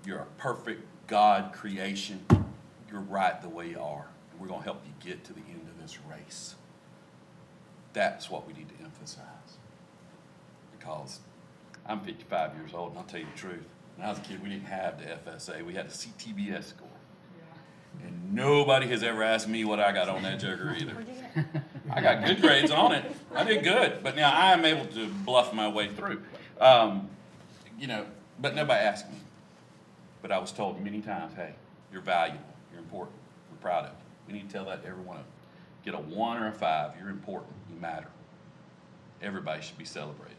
You're a perfect God creation. You're right the way you are. And we're going to help you get to the end of this race. That's what we need to emphasize. Because I'm 55 years old, and I'll tell you the truth. When I was a kid, we didn't have the FSA. We had a CTBS score. And nobody has ever asked me what I got on that joker either. I got good grades on it. I did good. But now I am able to bluff my way through. But nobody asked me. But I was told many times, hey, you're valuable, you're important, we're proud of you. We need to tell that to every one of them. Get a 1 or a 5, you're important, you matter. Everybody should be celebrated.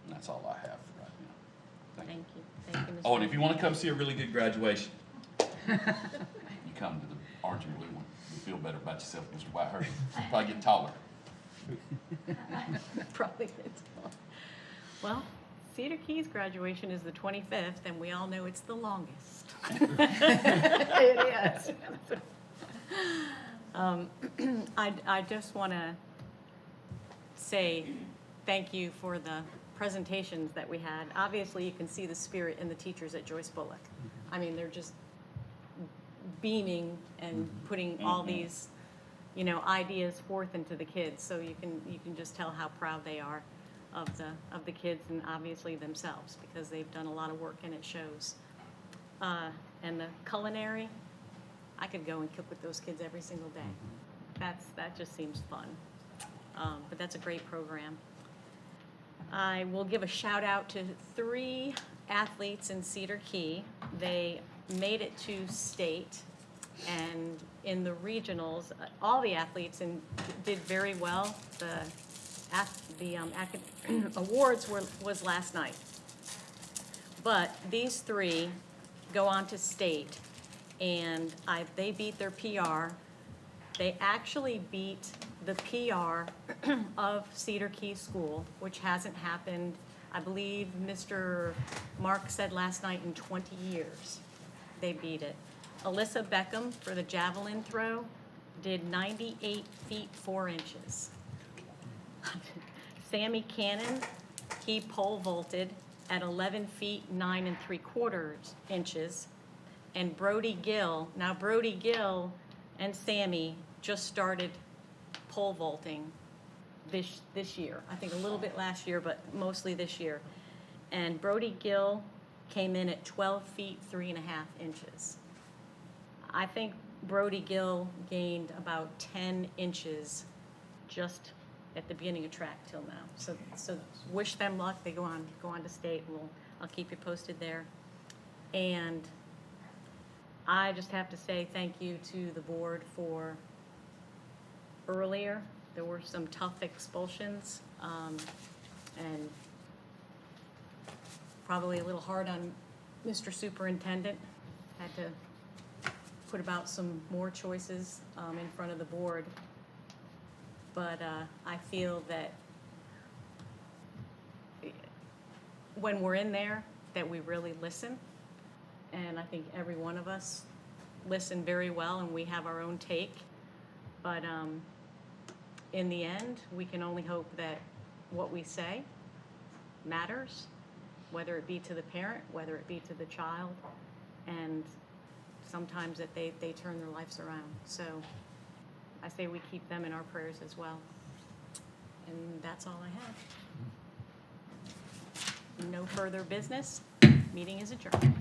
And that's all I have for right now. Thank you. Thank you, Mr. Oh, and if you want to come see a really good graduation, you come to the orange and blue one. You feel better about yourself, Mr. Whitehurst. You'll probably get taller. Probably get taller. Well, Cedar Keys graduation is the 25th, and we all know it's the longest. It is. I just want to say thank you for the presentations that we had. Obviously, you can see the spirit in the teachers at Joyce Bullock. I mean, they're just beaming and putting all these, ideas forth into the kids. So you can just tell how proud they are of the kids and obviously themselves, because they've done a lot of work and it shows. And the culinary, I could go and cook with those kids every single day. That just seems fun. But that's a great program. I will give a shout out to 3 athletes in Cedar Key. They made it to state, and in the regionals, all the athletes did very well. The awards was last night. But these 3 go on to state, and they beat their PR. They actually beat the PR of Cedar Key School, which hasn't happened, I believe Mr. Mark said last night, in 20 years. They beat it. Alyssa Beckham for the javelin throw did 98 feet 4 inches. Sammy Cannon, he pole vaulted at 11 feet 9 3/4 inches. And Brody Gill, now Brody Gill and Sammy just started pole vaulting this year. I think a little bit last year, but mostly this year. And Brody Gill came in at 12 feet 3 1/2 inches. I think Brody Gill gained about 10 inches just at the beginning of track till now. So wish them luck. They go on to state. I'll keep you posted there. And I just have to say thank you to the board for earlier. There were some tough expulsions, and probably a little hard on Mr. Superintendent had to put about some more choices in front of the board. But I feel that when we're in there, that we really listen. And I think every one of us listen very well, and we have our own take. But in the end, we can only hope that what we say matters, whether it be to the parent, whether it be to the child, and sometimes that they turn their lives around. So I say we keep them in our prayers as well. And that's all I have. No further business. Meeting is adjourned.